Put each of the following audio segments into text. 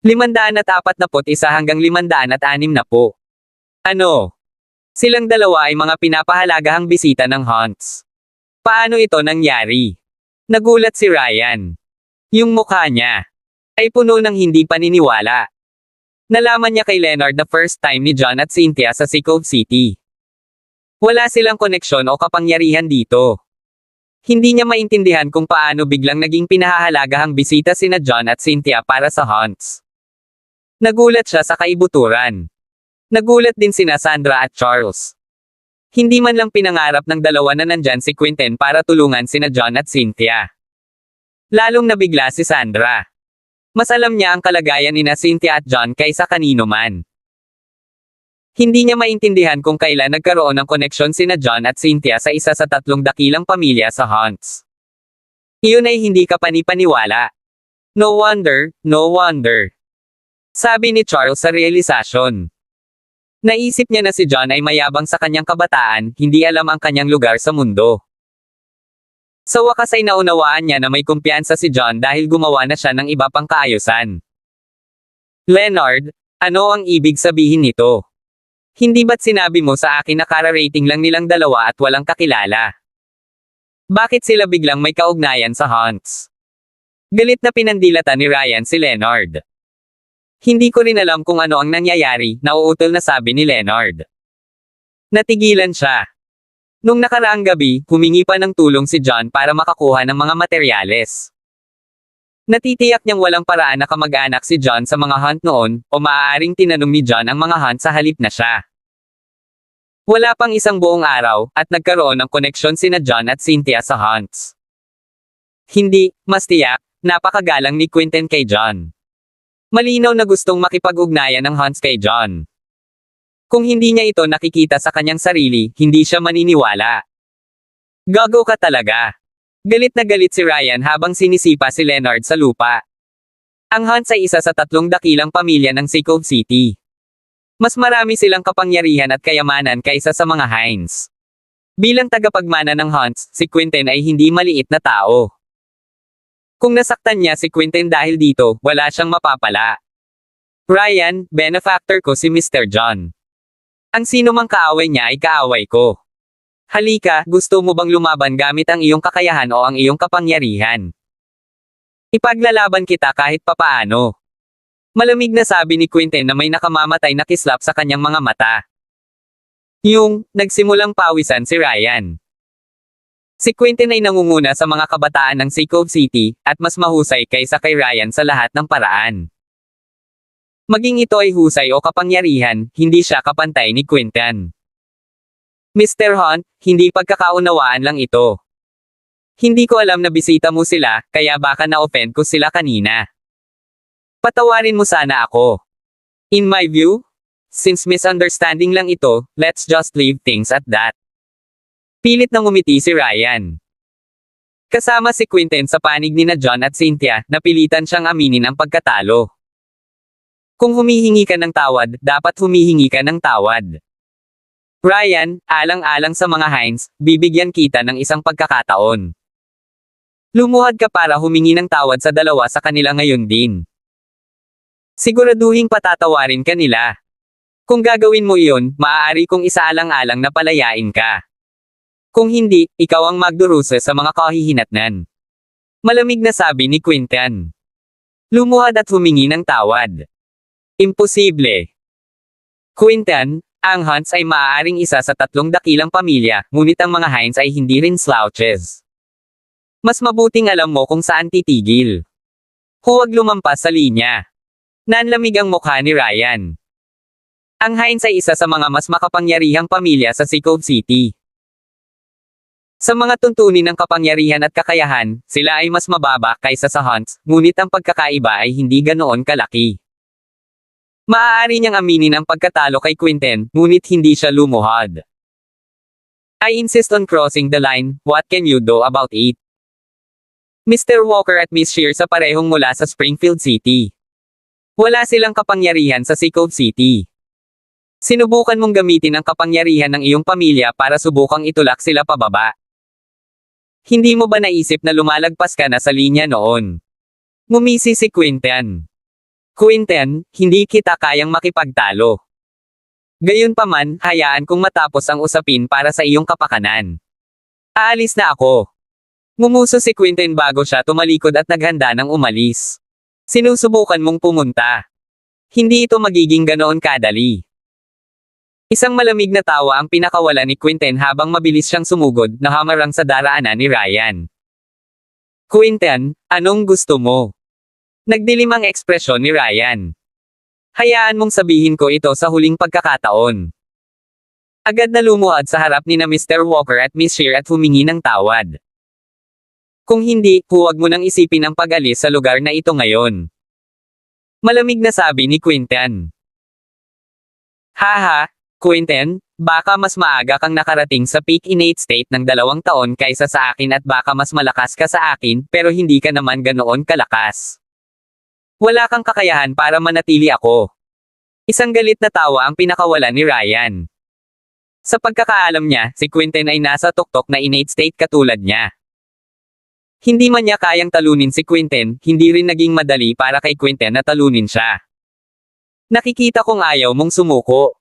541 hanggang 560. Ano? Silang dalawa ay mga pinapahalagahang bisita ng Hunts. Paano ito nangyari? Nagulat si Ryan. Yung mukha niya ay puno ng hindi paniniwala. Nalaman niya kay Leonard na first time ni John at Cynthia sa Sea Cove City. Wala silang koneksyon o kapangyarihan dito. Hindi niya maintindihan kung paano biglang naging pinahahalagahang bisita sina John at Cynthia para sa Hunts. Nagulat siya sa kaibuturan. Nagulat din sina Sandra at Charles. Hindi man lang pinangarap ng dalawa na nandyan si Quentin para tulungan sina John at Cynthia. Lalong nabigla si Sandra. Mas alam niya ang kalagayan nina Cynthia at John kaysa kanino man. Hindi niya maintindihan kung kailan nagkaroon ng koneksyon sina John at Cynthia sa isa sa 3 dakilang pamilya sa Hunts. Iyon ay hindi kapanipaniwala. No wonder, no wonder. Sabi ni Charles sa realisasyon. Naisip niya na si John ay mayabang sa kanyang kabataan, hindi alam ang kanyang lugar sa mundo. Sa wakas ay naunawaan niya na may kumpiyansa si John dahil gumawa na siya ng iba pang kaayusan. Leonard, ano ang ibig sabihin nito? Hindi ba't sinabi mo sa akin na kara-rating lang nilang dalawa at walang kakilala? Bakit sila biglang may kaugnayan sa Hunts? Galit na pinandilata ni Ryan si Leonard. Hindi ko rin alam kung ano ang nangyayari, nauutol na sabi ni Leonard. Natigilan siya. Nung nakaraang gabi, humingi pa ng tulong si John para makakuha ng mga materyales. Natitiyak niyang walang paraan na kamag-anak si John sa mga Hunt noon, o maaaring tinanong ni John ang mga Hunt sa halip na siya. Wala pang isang buong araw, at nagkaroon ng koneksyon sina John at Cynthia sa Hunts. Hindi, mas tiyak, napakagalang ni Quentin kay John. Malinaw na gustong makipag-ugnayan ng Hunts kay John. Kung hindi niya ito nakikita sa kanyang sarili, hindi siya maniniwala. Gago ka talaga. Galit na galit si Ryan habang sinisipa si Leonard sa lupa. Ang Hunts ay isa sa 3 dakilang pamilya ng Sea Cove City. Mas marami silang kapangyarihan at kayamanan kaysa sa mga Hines. Bilang tagapagmana ng Hunts, si Quentin ay hindi maliit na tao. Kung nasaktan niya si Quentin dahil dito, wala siyang mapapala. Ryan, benefactor ko si Mr. John. Ang sino mang kaaway niya ay kaaway ko. Halika, gusto mo bang lumaban gamit ang iyong kakayahan o ang iyong kapangyarihan? Ipaglalaban kita kahit papaano. Malamig na sabi ni Quentin na may nakamamatay na kislap sa kanyang mga mata. Nagsimulang pawisan si Ryan. Si Quentin ay nangunguna sa mga kabataan ng Sea Cove City, at mas mahusay kaysa kay Ryan sa lahat ng paraan. Maging ito ay husay o kapangyarihan, hindi siya kapantay ni Quentin. Mr. Hunt, hindi pagkakaunawaan lang ito. Hindi ko alam na bisita mo sila, kaya baka na-offend ko sila kanina. Patawarin mo sana ako. In my view, since misunderstanding lang ito, let's just leave things at that. Pilit nang umiti si Ryan. Kasama si Quentin sa panig ni na John at Cynthia, napilitan siyang aminin ang pagkatalo. Kung humihingi ka ng tawad, dapat humihingi ka ng tawad. Ryan, alang-alang sa mga Hines, bibigyan kita ng isang pagkakataon. Lumuhad ka para humingi ng tawad sa dalawa sa kanila ngayon din. Siguraduhing patatawarin ka nila. Kung gagawin mo iyon, maaari kong isaalang-alang na palayain ka. Kung hindi, ikaw ang magdurusa sa mga kahihinatnan. Malamig na sabi ni Quentin. Lumuhad at humingi ng tawad. Imposible. Quentin, ang Hunts ay maaaring isa sa 3 dakilang pamilya, ngunit ang mga Hines ay hindi rin slouches. Mas mabuting alam mo kung saan titigil. Huwag lumampas sa linya. Nanlamig ang mukha ni Ryan. Ang Hines ay isa sa mga mas makapangyarihang pamilya sa Sea Cove City. Sa mga tuntunin ng kapangyarihan at kakayahan, sila ay mas mababa kaysa sa Hunts, ngunit ang pagkakaiba ay hindi ganoon kalaki. Maaari niyang aminin ang pagkatalo kay Quentin, ngunit hindi siya lumuhad. I insist on crossing the line, what can you do about it? Mr. Walker at Miss Shear sa parehong mula sa Springfield City. Wala silang kapangyarihan sa Sea Cove City. Sinubukan mong gamitin ang kapangyarihan ng iyong pamilya para subukang itulak sila pababa. Hindi mo ba naisip na lumalagpas ka na sa linya noon? Ngumisi si Quentin. Quinten, hindi kita kayang makipagtalo. Gayunpaman, hayaan kong matapos ang usapin para sa iyong kapakanan. Aalis na ako. Ngumuso si Quinten bago siya tumalikod at naghanda ng umalis. Sinusubukan mong pumunta. Hindi ito magiging ganoon kadali. Isang malamig na tawa ang pinakawala ni Quinten habang mabilis siyang sumugod na hamarang sa daraanan ni Ryan. Quinten, anong gusto mo? Nagdilim ang ekspresyon ni Ryan. Hayaan mong sabihin ko ito sa huling pagkakataon. Agad na lumuhad sa harap ni na Mr. Walker at Miss Shear at humingi ng tawad. Kung hindi, huwag mo nang isipin ang pag-alis sa lugar na ito ngayon. Malamig na sabi ni Quinten. Haha, Quinten, baka mas maaga kang nakarating sa peak innate state ng 2 taon kaysa sa akin at baka mas malakas ka sa akin pero hindi ka naman ganoon kalakas. Wala kang kakayahan para manatili ako. Isang galit na tawa ang pinakawala ni Ryan. Sa pagkakaalam niya, si Quinten ay nasa tuktok na innate state katulad niya. Hindi man niya kayang talunin si Quinten, hindi rin naging madali para kay Quinten na talunin siya. Nakikita kong ayaw mong sumuko.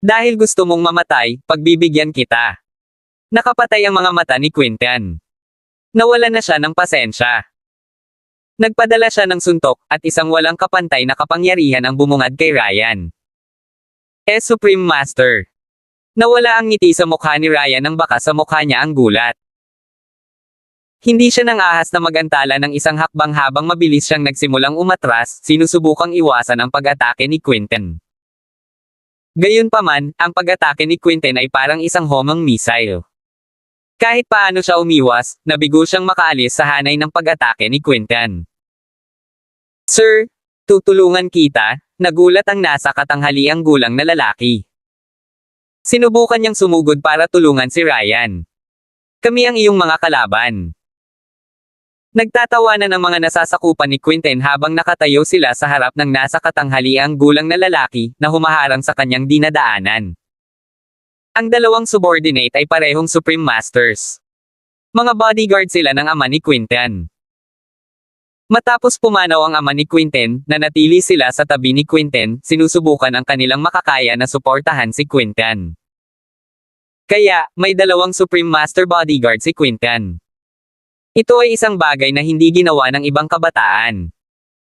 Dahil gusto mong mamatay, pagbibigyan kita. Nakapatay ang mga mata ni Quinten. Nawalan na siya ng pasensya. Nagpadala siya ng suntok, at isang walang kapantay na kapangyarihan ang bumungad kay Ryan. Supreme Master. Nawala ang ngiti sa mukha ni Ryan nang baka sa mukha niya ang gulat. Hindi siya nang ahas na magantala ng isang hakbang habang mabilis siyang nagsimulang umatras, sinusubukang iwasan ang pag-atake ni Quinten. Gayunpaman, ang pag-atake ni Quinten ay parang isang homing missile. Kahit paano siya umiwas, nabigo siyang makaalis sa hanay ng pag-atake ni Quinten. Sir, tutulungan kita, nagulat ang nasa katanghaliang gulang na lalaki. Sinubukan niyang sumugod para tulungan si Ryan. Kami ang iyong mga kalaban. Nagtatawanan ang mga nasasakupan ni Quinten habang nakatayo sila sa harap ng nasa katanghaliang gulang na lalaki na humaharang sa kanyang dinadaanan. Ang dalawang subordinate ay parehong Supreme Masters. Mga bodyguard sila ng ama ni Quinten. Matapos pumanaw ang ama ni Quinten, nanatili sila sa tabi ni Quinten, sinusubukan ang kanilang makakaya na suportahan si Quinten. Kaya, may 2 Supreme Master bodyguard si Quinten. Ito ay isang bagay na hindi ginawa ng ibang kabataan.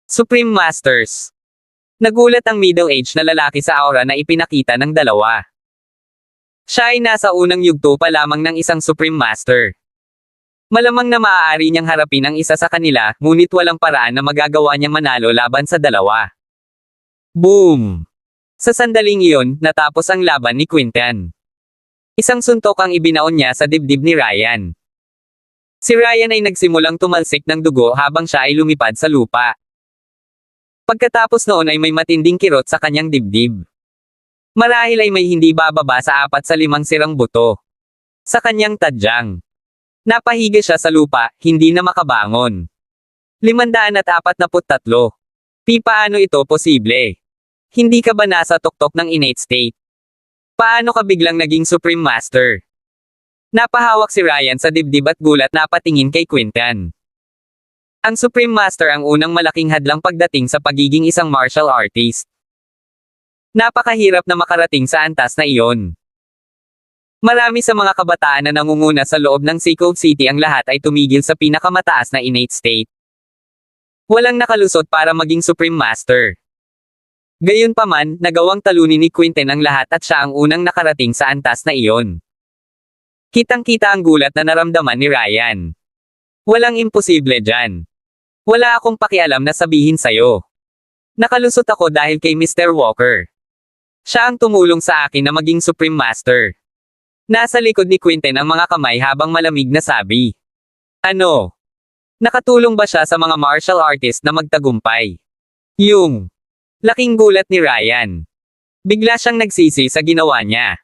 Supreme Masters. Nagulat ang middle-aged na lalaki sa aura na ipinakita ng dalawa. Siya ay nasa unang yugto pa lamang ng isang Supreme Master. Malamang na maaari niyang harapin ang isa sa kanila, ngunit walang paraan na magagawa niyang manalo laban sa dalawa. Boom! Sa sandaling iyon, natapos ang laban ni Quinten. Isang suntok ang ibinaon niya sa dibdib ni Ryan. Si Ryan ay nagsimulang tumalsik ng dugo habang siya ay lumipad sa lupa. Pagkatapos noon ay may matinding kirot sa kanyang dibdib. Marahil ay may hindi bababa sa 4 sa 5 sirang buto. Sa kanyang tadyang. Napahiga siya sa lupa, hindi na makabangon. 543. Paano ito posible? Hindi ka ba nasa tuktok ng innate state? Paano ka biglang naging Supreme Master? Napahawak si Ryan sa dibdib at gulat na patingin kay Quinten. Ang Supreme Master ang unang malaking hadlang pagdating sa pagiging isang martial artist. Napakahirap na makarating sa antas na iyon. Marami sa mga kabataan na nangunguna sa loob ng Seacove City ang lahat ay tumigil sa pinakamataas na innate state. Walang nakalusot para maging Supreme Master. Gayunpaman, nagawang talunin ni Quinten ang lahat at siya ang unang nakarating sa antas na iyon. Kitang-kita ang gulat na naramdaman ni Ryan. Walang imposible dyan. Wala akong pakialam na sabihin sayo. Nakalusot ako dahil kay Mr. Walker. Siya ang tumulong sa akin na maging Supreme Master. Nasa likod ni Quinten ang mga kamay habang malamig na sabi. Ano? Nakatulong ba siya sa mga martial artist na magtagumpay? Yung laking gulat ni Ryan. Bigla siyang nagsisi sa ginawa niya.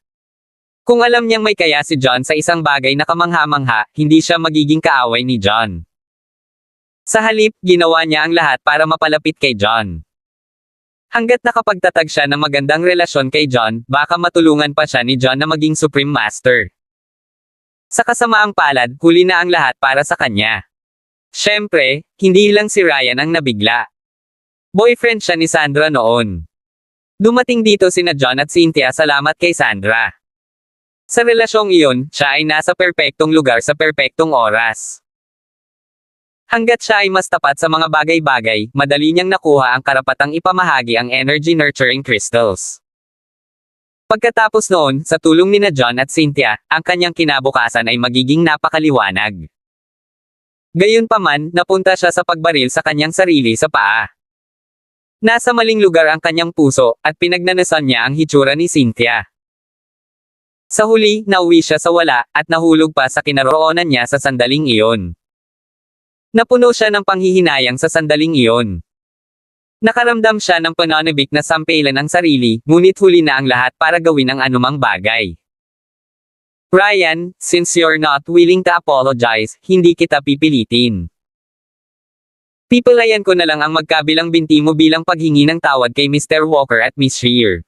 Kung alam niyang may kaya si John sa isang bagay na kamangha-mangha, hindi siya magiging kaaway ni John. Sa halip, ginawa niya ang lahat para mapalapit kay John. Hanggat nakapagtatag siya ng magandang relasyon kay John, baka matulungan pa siya ni John na maging Supreme Master. Sa kasamaang palad, huli na ang lahat para sa kanya. Siyempre, hindi lang si Ryan ang nabigla. Boyfriend siya ni Sandra noon. Dumating dito sina John at Cynthia salamat kay Sandra. Sa relasyong iyon, siya ay nasa perpektong lugar sa perpektong oras. Hanggat siya ay mas tapat sa mga bagay-bagay, madali niyang nakuha ang karapatang ipamahagi ang energy-nurturing crystals. Pagkatapos noon, sa tulong nina John at Cynthia, ang kanyang kinabukasan ay magiging napakaliwanag. Gayunpaman, napunta siya sa pagbaril sa kanyang sarili sa paa. Nasa maling lugar ang kanyang puso, at pinagnanasan niya ang hitsura ni Cynthia. Sa huli, nauwi siya sa wala, at nahulog pa sa kinaroonan niya sa sandaling iyon. Napuno siya ng panghihinayang sa sandaling iyon. Nakaramdam siya ng pananabik na sampelan ang sarili, ngunit huli na ang lahat para gawin ang anumang bagay. Ryan, since you're not willing to apologize, hindi kita pipilitin. Pipilian ko na lang ang magkabilang binti mo bilang paghingi ng tawad kay Mr. Walker at Miss Shear.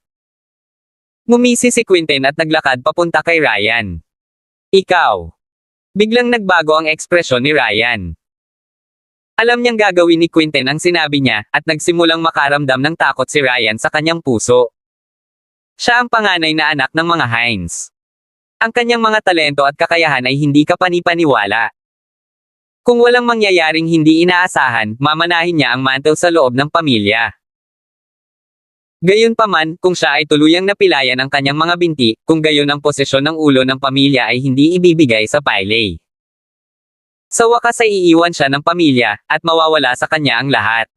Ngumisi si Quentin at naglakad papunta kay Ryan. Ikaw. Biglang nagbago ang ekspresyon ni Ryan. Alam niyang gagawin ni Quentin ang sinabi niya, at nagsimulang makaramdam ng takot si Ryan sa kanyang puso. Siya ang panganay na anak ng mga Hines. Ang kanyang mga talento at kakayahan ay hindi kapanipaniwala. Kung walang mangyayaring hindi inaasahan, mamanahin niya ang mantle sa loob ng pamilya. Gayunpaman, kung siya ay tuluyang napilayan ang kanyang mga binti, kung gayon ang posisyon ng ulo ng pamilya ay hindi ibibigay sa Piley. Sa wakas ay iiwan siya ng pamilya, at mawawala sa kanya ang lahat.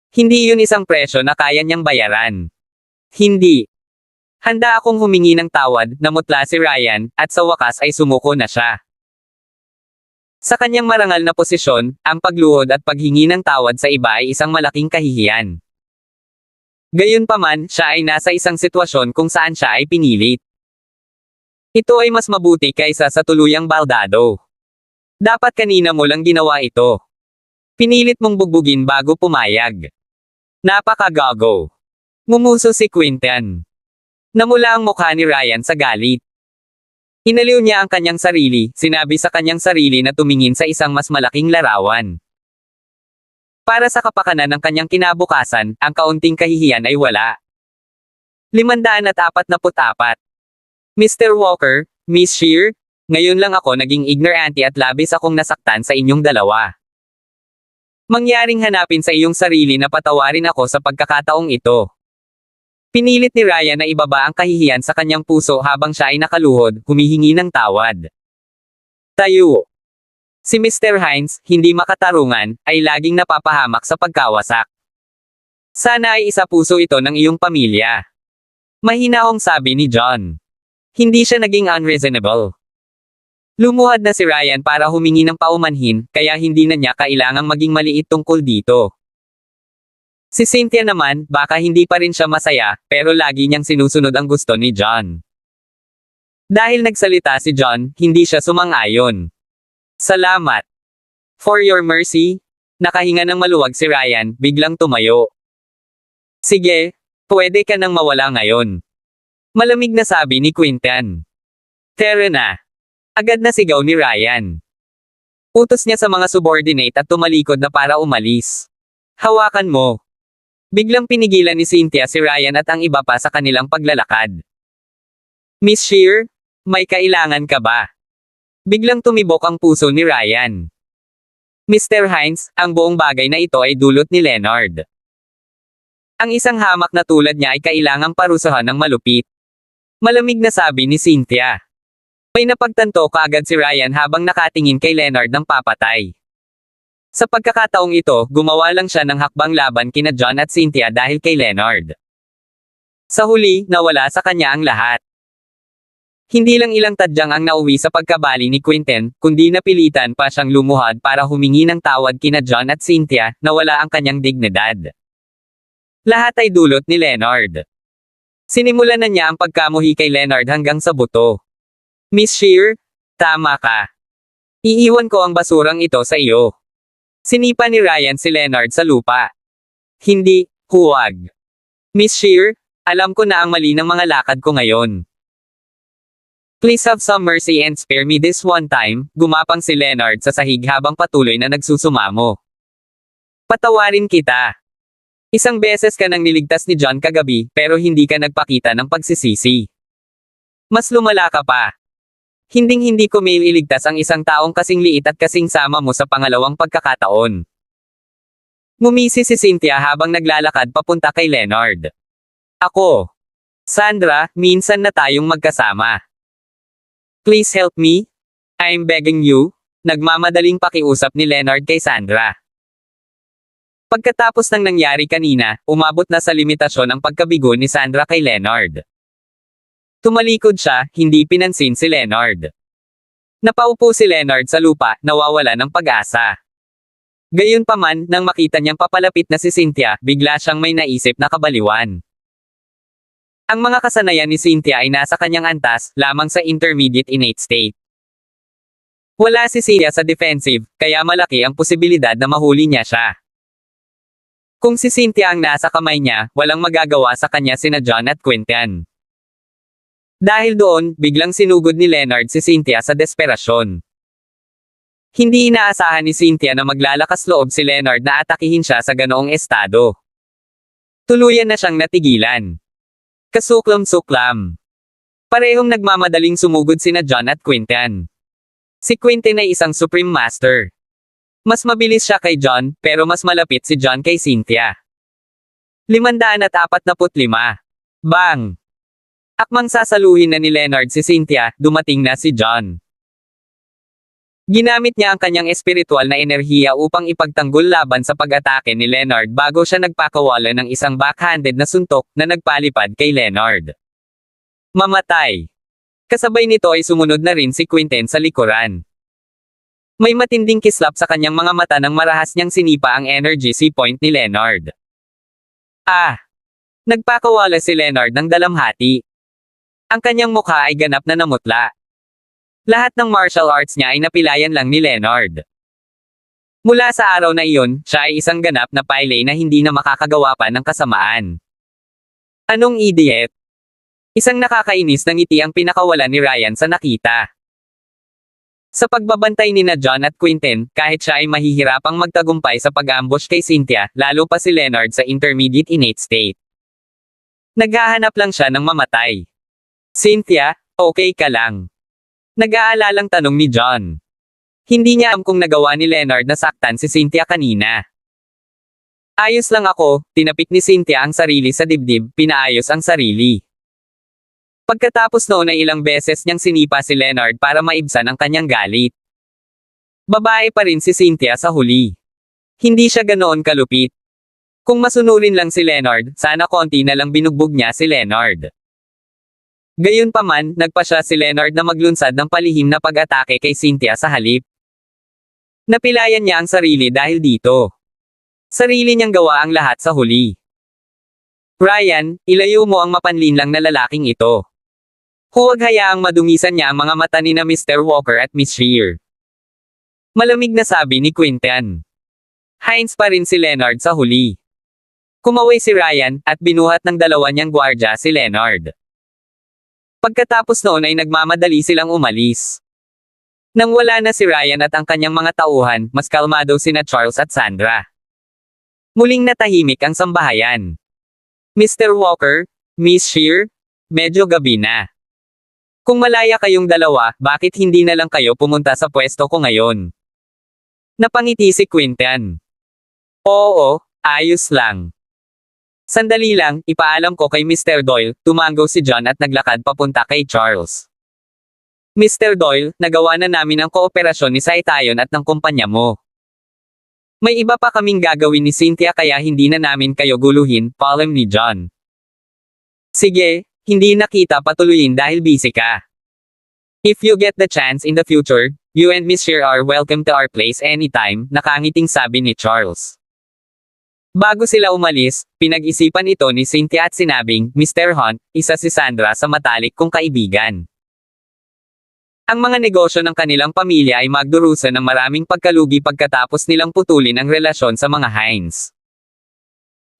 Hindi yun isang presyo na kaya niyang bayaran. Hindi. Handa akong humingi ng tawad, namutla si Ryan, at sa wakas ay sumuko na siya. Sa kanyang marangal na posisyon, ang pagluhod at paghingi ng tawad sa iba ay isang malaking kahihiyan. Gayunpaman, siya ay nasa isang sitwasyon kung saan siya ay pinilit. Ito ay mas mabuti kaysa sa tuluyang baldado. Dapat kanina mo lang ginawa ito. Pinilit mong bugbugin bago pumayag. Napakagago. Ngumuso si Quentin. Namula ang mukha ni Ryan sa galit. Inaliw niya ang kanyang sarili, sinabi sa kanyang sarili na tumingin sa isang mas malaking larawan. Para sa kapakanan ng kanyang kinabukasan, ang kaunting kahihiyan ay wala. 544. Mr. Walker, Miss Shear, ngayon lang ako naging ignorante at labis akong nasaktan sa inyong dalawa. Mangyaring hanapin sa iyong sarili na patawarin ako sa pagkakataong ito. Pinilit ni Ryan na ibaba ang kahihiyan sa kanyang puso habang siya ay nakaluhod, humihingi ng tawad. Tayo. Si Mr. Hines, hindi makatarungan, ay laging napapahamak sa pagkawasak. Sana ay isa puso ito ng iyong pamilya. Mahinahong sabi ni John. Hindi siya naging unreasonable. Lumuhad na si Ryan para humingi ng paumanhin, kaya hindi na niya kailangang maging maliit tungkol dito. Si Cynthia naman, baka hindi pa rin siya masaya, pero lagi niyang sinusunod ang gusto ni John. Dahil nagsalita si John, hindi siya sumang-ayon. Salamat. For your mercy. Nakahinga ng maluwag si Ryan, biglang tumayo. Sige, pwede ka nang mawala ngayon. Malamig na sabi ni Quentin. Tara na. Agad na sigaw ni Ryan. Utos niya sa mga subordinate at tumalikod na para umalis. Hawakan mo. Biglang pinigilan ni Cynthia si Ryan at ang iba pa sa kanilang paglalakad. Miss Shear, may kailangan ka ba? Biglang tumibok ang puso ni Ryan. Mr. Hines, ang buong bagay na ito ay dulot ni Leonard. Ang isang hamak na tulad niya ay kailangang parusahan ng malupit. Malamig na sabi ni Cynthia. May napagtanto kaagad si Ryan habang nakatingin kay Leonard ng papatay. Sa pagkakataong ito, gumawa lang siya ng hakbang laban kina John at Cynthia dahil kay Leonard. Sa huli, nawala sa kanya ang lahat. Hindi lang ilang tadyang ang nauwi sa pagkabali ni Quentin, kundi napilitan pa siyang lumuhad para humingi ng tawad kina John at Cynthia, nawala ang kanyang dignidad. Lahat ay dulot ni Leonard. Sinimulan na niya ang pagkamuhi kay Leonard hanggang sa buto. Miss Shear, tama ka. Iiwan ko ang basurang ito sa iyo. Sinipa ni Ryan si Leonard sa lupa. Hindi, huwag. Miss Shear, alam ko na ang mali ng mga lakad ko ngayon. Please have some mercy and spare me this one time, gumapang si Leonard sa sahig habang patuloy na nagsusumamo. Patawarin kita. Isang beses ka nang niligtas ni John kagabi, pero hindi ka nagpakita ng pagsisisi. Mas lumala ka pa. Hinding-hindi ko mailigtas ang isang taong kasing liit at kasing sama mo sa pangalawang pagkakataon. Ngumisi si Cynthia habang naglalakad papunta kay Leonard. Ako. Sandra, minsan na tayong magkasama. Please help me? I'm begging you. Nagmamadaling pakiusap ni Leonard kay Sandra. Pagkatapos ng nangyari kanina, umabot na sa limitasyon ang pagkabigo ni Sandra kay Leonard. Tumalikod siya, hindi pinansin si Leonard. Napaupo si Leonard sa lupa, nawawala ng pag-asa. Gayunpaman, nang makita niyang papalapit na si Cynthia, bigla siyang may naisip na kabaliwan. Ang mga kasanayan ni Cynthia ay nasa kanyang antas, lamang sa intermediate innate state. Wala si Cynthia sa defensive, kaya malaki ang posibilidad na mahuli niya siya. Kung si Cynthia ang nasa kamay niya, walang magagawa sa kanya sina John at Quinten. Dahil doon, biglang sinugod ni Leonard si Cynthia sa desperasyon. Hindi inaasahan ni Cynthia na maglalakas loob si Leonard na atakihin siya sa ganoong estado. Tuluyan na siyang natigilan. Kasuklam-suklam. Parehong nagmamadaling sumugod sina John at Quinten. Si Quinten ay isang Supreme Master. Mas mabilis siya kay John, pero mas malapit si John kay Cynthia. 545. Bang! Akmang sasaluhin na ni Leonard si Cynthia, dumating na si John. Ginamit niya ang kanyang espiritual na enerhiya upang ipagtanggol laban sa pag-atake ni Leonard bago siya nagpakawala ng isang backhanded na suntok na nagpalipad kay Leonard. Mamatay. Kasabay nito ay sumunod na rin si Quinten sa likuran. May matinding kislap sa kanyang mga mata nang marahas niyang sinipa ang energy C-point ni Leonard. Nagpakawala si Leonard ng dalamhati. Ang kanyang mukha ay ganap na namutla. Lahat ng martial arts niya ay napilayan lang ni Leonard. Mula sa araw na iyon, siya ay isang ganap na Pyle na hindi na makakagawa pa ng kasamaan. Anong idiot? Isang nakakainis na ngiti ang pinakawalan ni Ryan sa nakita. Sa pagbabantay ni na John at Quinten, kahit siya ay mahihirapang magtagumpay sa pag-ambush kay Cynthia, lalo pa si Leonard sa intermediate innate state. Naghahanap lang siya ng mamatay. Cynthia, okay ka lang? Nag-aalalang tanong ni John. Hindi niya alam kung nagawa ni Leonard na saktan si Cynthia kanina. Ayos lang ako, tinapik ni Cynthia ang sarili sa dibdib, pinaayos ang sarili. Pagkatapos noon ay ilang beses niyang sinipa si Leonard para maibsan ang kanyang galit. Babae pa rin si Cynthia sa huli. Hindi siya ganoon kalupit. Kung masunurin lang si Leonard, sana konti na lang binugbog niya si Leonard. Gayunpaman, nagpasya si Leonard na maglunsad ng palihim na pag-atake kay Cynthia sa halip. Napilayan niya ang sarili dahil dito. Sarili niyang gawa ang lahat sa huli. Ryan, ilayo mo ang mapanlinlang na lalaking ito. Huwag hayaang madungisan niya ang mga mata ni na Mr. Walker at Miss Shear. Malamig na sabi ni Quinten. Hines pa rin si Leonard sa huli. Kumaway si Ryan, at binuhat ng dalawa niyang gwardya si Leonard. Pagkatapos noon ay nagmamadali silang umalis. Nang wala na si Ryan at ang kanyang mga tauhan, mas kalmado sina Charles at Sandra. Muling natahimik ang sambahayan. Mr. Walker, Miss Shear, medyo gabi na. Kung malaya kayong dalawa, bakit hindi na lang kayo pumunta sa pwesto ko ngayon? Napangiti si Quinten. Oo, ayos lang. Sandali lang, ipaalam ko kay Mr. Doyle, tumango si John at naglakad papunta kay Charles. Mr. Doyle, nagawa na namin ang kooperasyon ni Saitayon at ng kumpanya mo. May iba pa kaming gagawin ni Cynthia kaya hindi na namin kayo guluhin, paalam ni John. Sige, hindi na kita patuloyin dahil busy ka. If you get the chance in the future, you and Miss Shear are welcome to our place anytime, nakangiting sabi ni Charles. Bago sila umalis, pinag-isipan ito ni Cynthia at sinabing, Mr. Hunt, isa si Sandra sa matalik kong kaibigan. Ang mga negosyo ng kanilang pamilya ay magdurusa ng maraming pagkalugi pagkatapos nilang putulin ang relasyon sa mga Hines.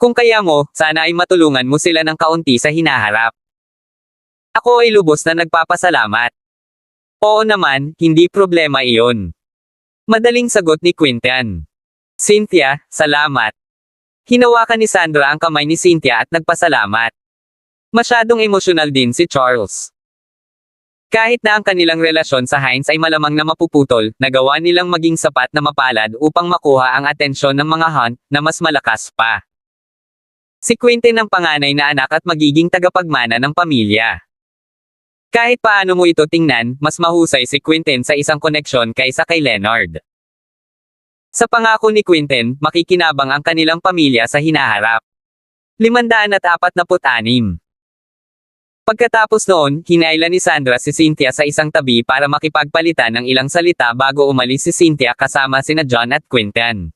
Kung kaya mo, sana ay matulungan mo sila ng kaunti sa hinaharap. Ako ay lubos na nagpapasalamat. Oo naman, hindi problema iyon. Madaling sagot ni Quinten. Cynthia, salamat. Hinawakan ni Sandra ang kamay ni Cynthia at nagpasalamat. Masyadong emosyonal din si Charles. Kahit na ang kanilang relasyon sa Hines ay malamang na mapuputol, nagawa nilang maging sapat na mapalad upang makuha ang atensyon ng mga Hunt na mas malakas pa. Si Quentin ang panganay na anak at magiging tagapagmana ng pamilya. Kahit paano mo ito tingnan, mas mahusay si Quentin sa isang koneksyon kaysa kay Leonard. Sa pangako ni Quentin, makikinabang ang kanilang pamilya sa hinaharap. 546. Pagkatapos noon, hinayla ni Sandra si Cynthia sa isang tabi para makipagpalitan ng ilang salita bago umalis si Cynthia kasama sina John at Quentin.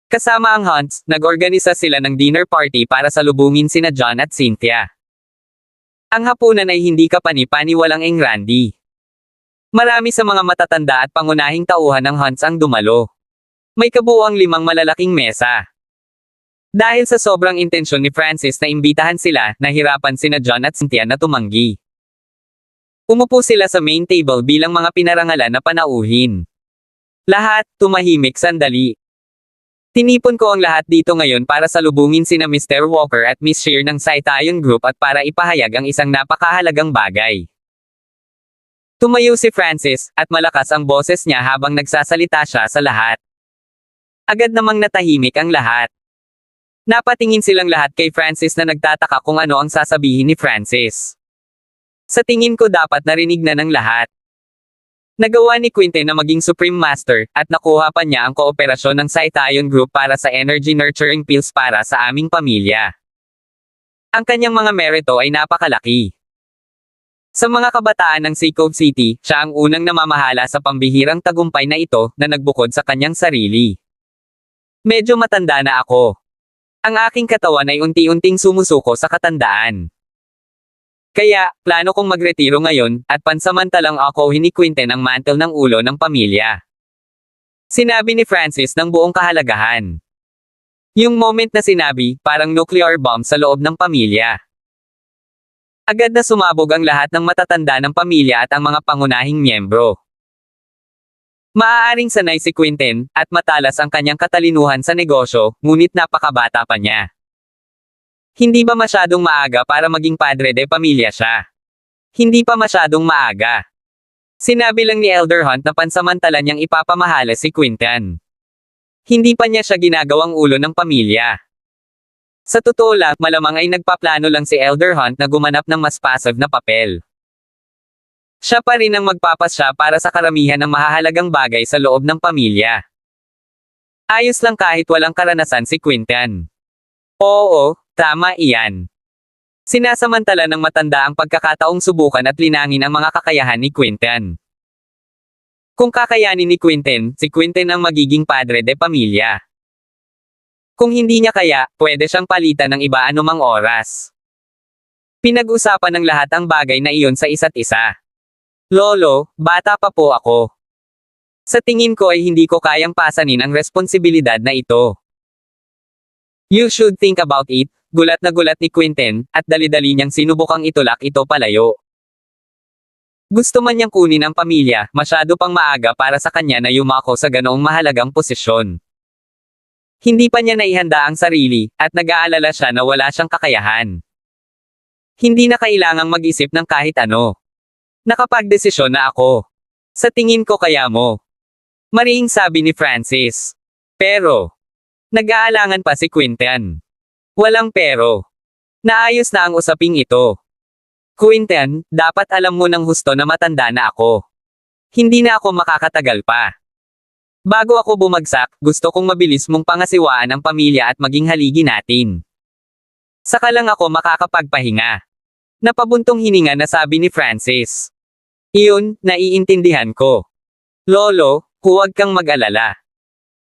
Kasama ang Hunts, nag-organisa sila ng dinner party para salubungin sina John at Cynthia. Ang hapunan ay hindi kapani-paniwalang Randy. Marami sa mga matatanda at pangunahing tauhan ng Hunts ang dumalo. May kabuuang 5 malalaking mesa. Dahil sa sobrang intensyon ni Francis na imbitahan sila, nahirapan sina John at Cynthia na tumanggi. Umupo sila sa main table bilang mga pinarangalan na panauhin. Lahat, tumahimik sandali. Tinipon ko ang lahat dito ngayon para salubungin sina Mr. Walker at Miss Shear ng Saitayon Group at para ipahayag ang isang napakahalagang bagay. Tumayo si Francis, at malakas ang boses niya habang nagsasalita siya sa lahat. Agad namang natahimik ang lahat. Napatingin silang lahat kay Francis na nagtataka kung ano ang sasabihin ni Francis. Sa tingin ko dapat narinig na ng lahat. Nagawa ni Quentin na maging Supreme Master, at nakuha pa niya ang kooperasyon ng Saitayon Group para sa Energy Nurturing Pills para sa aming pamilya. Ang kanyang mga merito ay napakalaki. Sa mga kabataan ng Seacove City, siya ang unang namamahala sa pambihirang tagumpay na ito, na nagbukod sa kanyang sarili. Medyo matanda na ako. Ang aking katawan ay unti-unting sumusuko sa katandaan. Kaya, plano kong magretiro ngayon, at pansamantalang ako ni Quentin ang mantle ng ulo ng pamilya. Sinabi ni Francis ng buong kahalagahan. Yung moment na sinabi, parang nuclear bomb sa loob ng pamilya. Agad na sumabog ang lahat ng matatanda ng pamilya at ang mga pangunahing miyembro. Maaaring sanay si Quentin, at matalas ang kanyang katalinuhan sa negosyo, ngunit napakabata pa niya. Hindi ba masyadong maaga para maging padre de pamilya siya? Hindi pa masyadong maaga. Sinabi lang ni Elder Hunt na pansamantala niyang ipapamahala si Quentin. Hindi pa niya siya ginagawang ulo ng pamilya. Sa totoo lang, malamang ay nagpaplano lang si Elder Hunt na gumanap ng mas passive na papel. Siya pa rin ang magpapasya para sa karamihan ng mahahalagang bagay sa loob ng pamilya. Ayos lang kahit walang karanasan si Quentin. Oo, tama iyan. Sinasamantala ng matanda ang pagkakataong subukan at linangin ang mga kakayahan ni Quentin. Kung kakayanin ni Quentin, si Quentin ang magiging padre de pamilya. Kung hindi niya kaya, pwede siyang palitan ng iba anumang oras. Pinag-usapan ng lahat ang bagay na iyon sa isa't isa. Lolo, bata pa po ako. Sa tingin ko ay hindi ko kayang pasanin ang responsibilidad na ito. You should think about it, gulat na gulat ni Quentin, at dali-dali niyang sinubukang itulak ito palayo. Gusto man niyang kunin ang pamilya, masyado pang maaga para sa kanya na yumako sa ganoong mahalagang posisyon. Hindi pa niya naihanda ang sarili, at nag-aalala siya na wala siyang kakayahan. Hindi na kailangang mag-isip ng kahit ano. Nakapagdesisyon na ako. Sa tingin ko kaya mo. Mariing sabi ni Francis. Pero, nag-aalangan pa si Quentin. Walang pero. Naayos na ang usaping ito. Quentin, dapat alam mo ng husto na matanda na ako. Hindi na ako makakatagal pa. Bago ako bumagsak, gusto kong mabilis mong pangasiwaan ang pamilya at maging haligi natin. Saka lang ako makakapagpahinga. Napabuntong hininga na sabi ni Francis. Iyon, naiintindihan ko. Lolo, huwag kang mag-alala.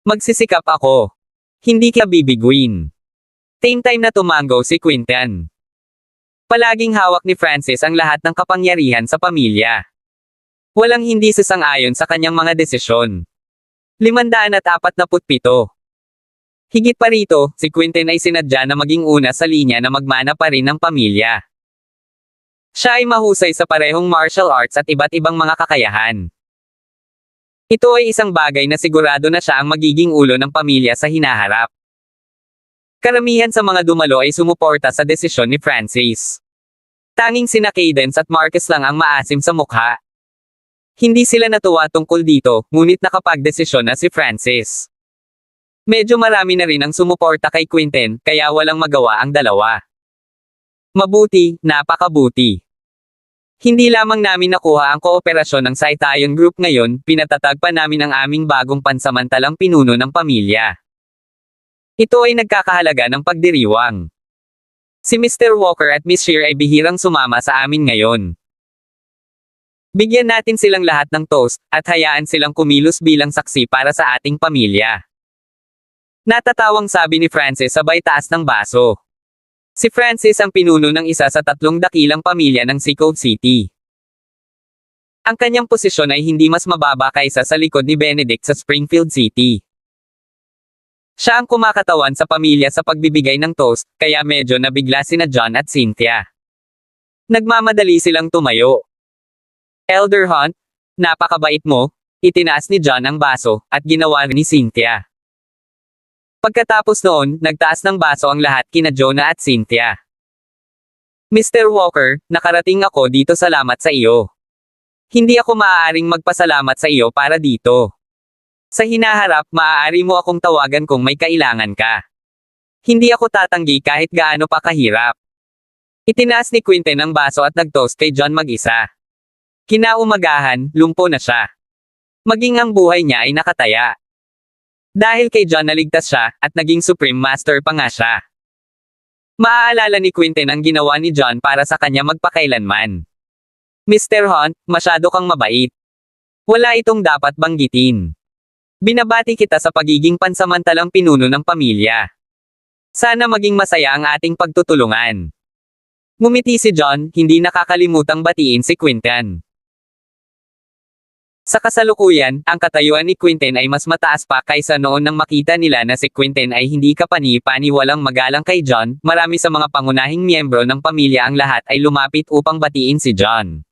Magsisikap ako. Hindi ka bibiguin. Same time na tumango si Quentin. Palaging hawak ni Francis ang lahat ng kapangyarihan sa pamilya. Walang hindi sasang-ayon sa kanyang mga desisyon. 547. Higit pa rito, si Quentin ay sinadya na maging una sa linya na magmana pa rin ng pamilya. Siya ay mahusay sa parehong martial arts at iba't ibang mga kakayahan. Ito ay isang bagay na sigurado na siya ang magiging ulo ng pamilya sa hinaharap. Karamihan sa mga dumalo ay sumuporta sa desisyon ni Francis. Tanging sina Cadence at Marcus lang ang maasim sa mukha. Hindi sila natuwa tungkol dito, ngunit nakapagdesisyon na si Francis. Medyo marami na rin ang sumuporta kay Quinten, kaya walang magawa ang dalawa. Mabuti, napakabuti. Hindi lamang namin nakuha ang kooperasyon ng Saitayon Group ngayon, pinatatag pa namin ang aming bagong pansamantalang pinuno ng pamilya. Ito ay nagkakahalaga ng pagdiriwang. Si Mr. Walker at Miss Shear ay bihirang sumama sa amin ngayon. Bigyan natin silang lahat ng toast, at hayaan silang kumilos bilang saksi para sa ating pamilya. Natatawang sabi ni Francis sabay taas ng baso. Si Francis ang pinuno ng isa sa 3 dakilang pamilya ng Sea City. Ang kanyang posisyon ay hindi mas mababa kaysa sa likod ni Benedict sa Springfield City. Siya ang kumakatawan sa pamilya sa pagbibigay ng toast, kaya medyo nabigla sina John at Cynthia. Nagmamadali silang tumayo. Elder Hunt, napakabait mo, itinaas ni John ang baso, at ginawa ni Cynthia. Pagkatapos noon, nagtaas ng baso ang lahat kina Jonah at Cynthia. Mr. Walker, nakarating ako dito, salamat sa iyo. Hindi ako maaaring magpasalamat sa iyo para dito. Sa hinaharap, maaari mo akong tawagan kung may kailangan ka. Hindi ako tatanggi kahit gaano pa kahirap. Itinaas ni Quinten ang baso at nag-toast kay John mag-isa. Kinaumagahan, lumpo na siya. Maging ang buhay niya ay nakataya. Dahil kay John naligtas siya, at naging Supreme Master pa nga siya. Maaalala ni Quinten ang ginawa ni John para sa kanya magpakailanman. Mr. Hunt, masyado kang mabait. Wala itong dapat banggitin. Binabati kita sa pagiging pansamantalang pinuno ng pamilya. Sana maging masaya ang ating pagtutulungan. Ngumiti si John, hindi nakakalimutang batiin si Quinten. Sa kasalukuyan, ang katayuan ni Quinten ay mas mataas pa kaysa noon nang makita nila na si Quinten ay hindi kapani-paniwalang magalang kay John. Marami sa mga pangunahing miyembro ng pamilya ang lahat ay lumapit upang batiin si John.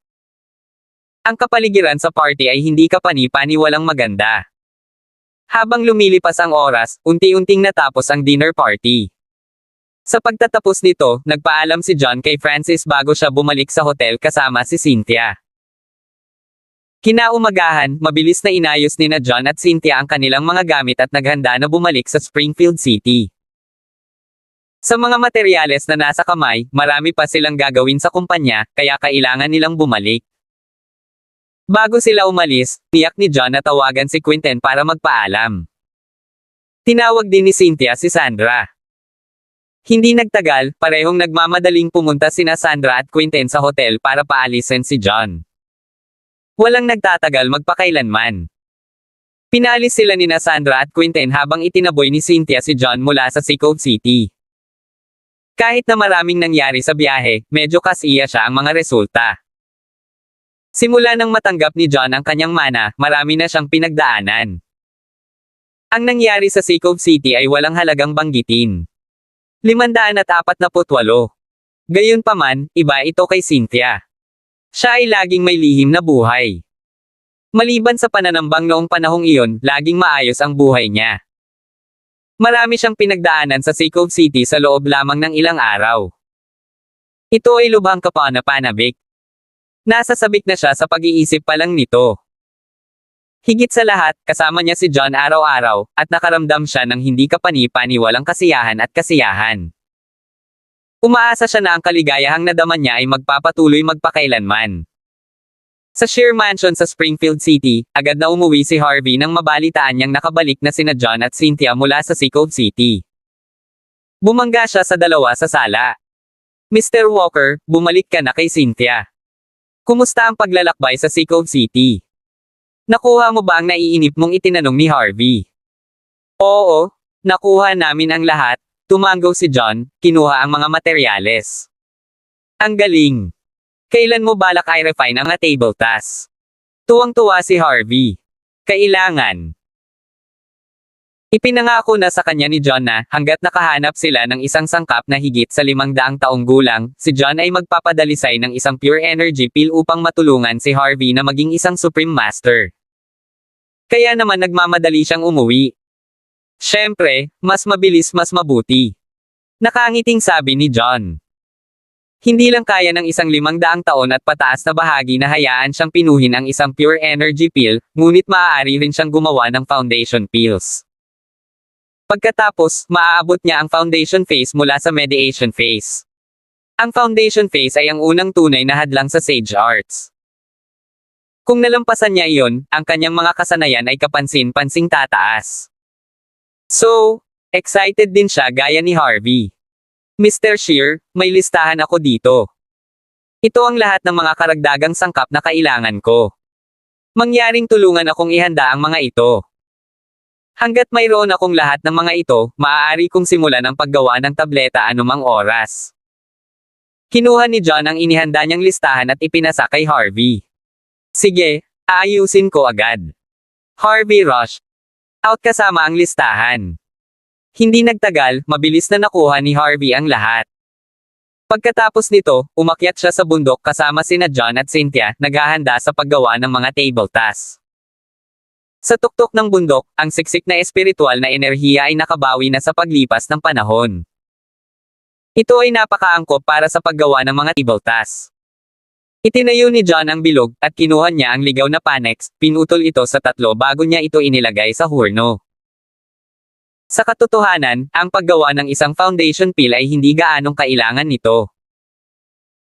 Ang kapaligiran sa party ay hindi kapani-paniwalang maganda. Habang lumilipas ang oras, unti-unting natapos ang dinner party. Sa pagtatapos nito, nagpaalam si John kay Francis bago siya bumalik sa hotel kasama si Cynthia. Kinaumagahan, mabilis na inayos nina John at Cynthia ang kanilang mga gamit at naghanda na bumalik sa Springfield City. Sa mga materyales na nasa kamay, marami pa silang gagawin sa kumpanya, kaya kailangan nilang bumalik. Bago sila umalis, tiyak ni John na tawagan si Quinten para magpaalam. Tinawag din ni Cynthia si Sandra. Hindi nagtagal, parehong nagmamadaling pumunta sina Sandra at Quinten sa hotel para paalisin si John. Walang nagtatagal magpakailanman. Pinalis sila nina Sandra at Quinten habang itinaboy ni Cynthia si John mula sa Sea City. Kahit na maraming nangyari sa biyahe, medyo kasiya siya ang mga resulta. Simula nang matanggap ni John ang kanyang mana, marami na siyang pinagdaanan. Ang nangyari sa Sea City ay walang halagang banggitin. 548. Gayunpaman, iba ito kay Cynthia. Siya ay laging may lihim na buhay. Maliban sa pananambang noong panahong iyon, laging maayos ang buhay niya. Marami siyang pinagdaanan sa Sea City sa loob lamang ng ilang araw. Ito ay lubhang kapanapanabik. Nasasabik na siya sa pag-iisip pa lang nito. Higit sa lahat, kasama niya si John araw-araw, at nakaramdam siya ng hindi kapani-paniwalang kasiyahan at kasiyahan. Umaasa siya na ang kaligayahang nadama niya ay magpapatuloy magpakailanman. Sa Shear Mansion sa Springfield City, agad na umuwi si Harvey nang mabalitaan niyang nakabalik na sina John at Cynthia mula sa Sea City. Bumangga siya sa dalawa sa sala. Mr. Walker, bumalik ka na kay Cynthia. Kumusta ang paglalakbay sa Sea City? Nakuha mo ba ang naiinip mong itinanong ni Harvey? Oo, nakuha namin ang lahat. Tumanggaw si John, kinuha ang mga materyales. Ang galing. Kailan mo balak i-refine ang table task? Tuwang-tuwa si Harvey. Kailangan. Ipinangako na sa kanya ni John na, hanggat nakahanap sila ng isang sangkap na higit sa 500 taong gulang, si John ay magpapadalisay ng isang pure energy pill upang matulungan si Harvey na maging isang Supreme Master. Kaya naman nagmamadali siyang umuwi. Siyempre, mas mabilis mas mabuti. Nakangiting sabi ni John. Hindi lang kaya ng isang 500 taon at pataas na bahagi na hayaan siyang pinuhin ang isang pure energy pill, ngunit maaari rin siyang gumawa ng foundation pills. Pagkatapos, maaabot niya ang foundation phase mula sa mediation phase. Ang foundation phase ay ang unang tunay na hadlang sa Sage Arts. Kung nalampasan niya iyon, ang kanyang mga kasanayan ay kapansin-pansing tataas. So, excited din siya gaya ni Harvey. Mr. Shear, may listahan ako dito. Ito ang lahat ng mga karagdagang sangkap na kailangan ko. Mangyaring tulungan akong ihanda ang mga ito. Hanggat mayroon akong lahat ng mga ito, maaari kong simulan ang paggawa ng tableta anumang oras. Kinuha ni John ang inihanda niyang listahan at ipinasa kay Harvey. Sige, aayusin ko agad. Harvey rushed out kasama ang listahan. Hindi nagtagal, mabilis na nakuha ni Harvey ang lahat. Pagkatapos nito, umakyat siya sa bundok kasama sina John at Cynthia, naghahanda sa paggawa ng mga table tasks. Sa tuktok ng bundok, ang siksik na espiritual na enerhiya ay nakabawi na sa paglipas ng panahon. Ito ay napakaangkop para sa paggawa ng mga table tasks. Itinayo ni John ang bilog, at kinuha niya ang ligaw na panex, pinutol ito sa 3 bago niya ito inilagay sa hurno. Sa katotohanan, ang paggawa ng isang foundation pill ay hindi gaanong kailangan nito.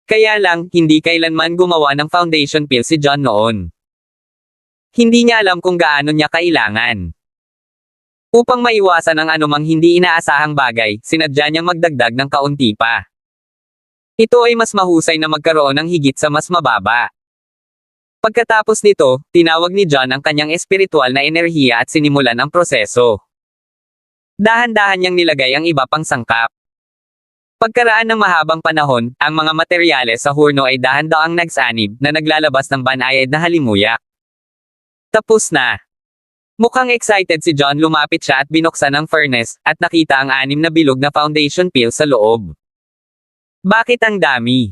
Kaya lang, hindi kailanman gumawa ng foundation pill si John noon. Hindi niya alam kung gaano niya kailangan. Upang maiwasan ang anumang hindi inaasahang bagay, sinadya niyang magdagdag ng kaunti pa. Ito ay mas mahusay na magkaroon ng higit sa mas mababa. Pagkatapos nito, tinawag ni John ang kanyang espiritual na enerhiya at sinimulan ang proseso. Dahan-dahan niyang nilagay ang iba pang sangkap. Pagkaraan ng mahabang panahon, ang mga materyales sa hurno ay dahan-daang nagsanib na naglalabas ng banayad na halimuyak. Tapos na. Mukhang excited si John, lumapit siya at binuksan ang furnace, at nakita ang 6 na bilog na foundation pill sa loob. Bakit ang dami?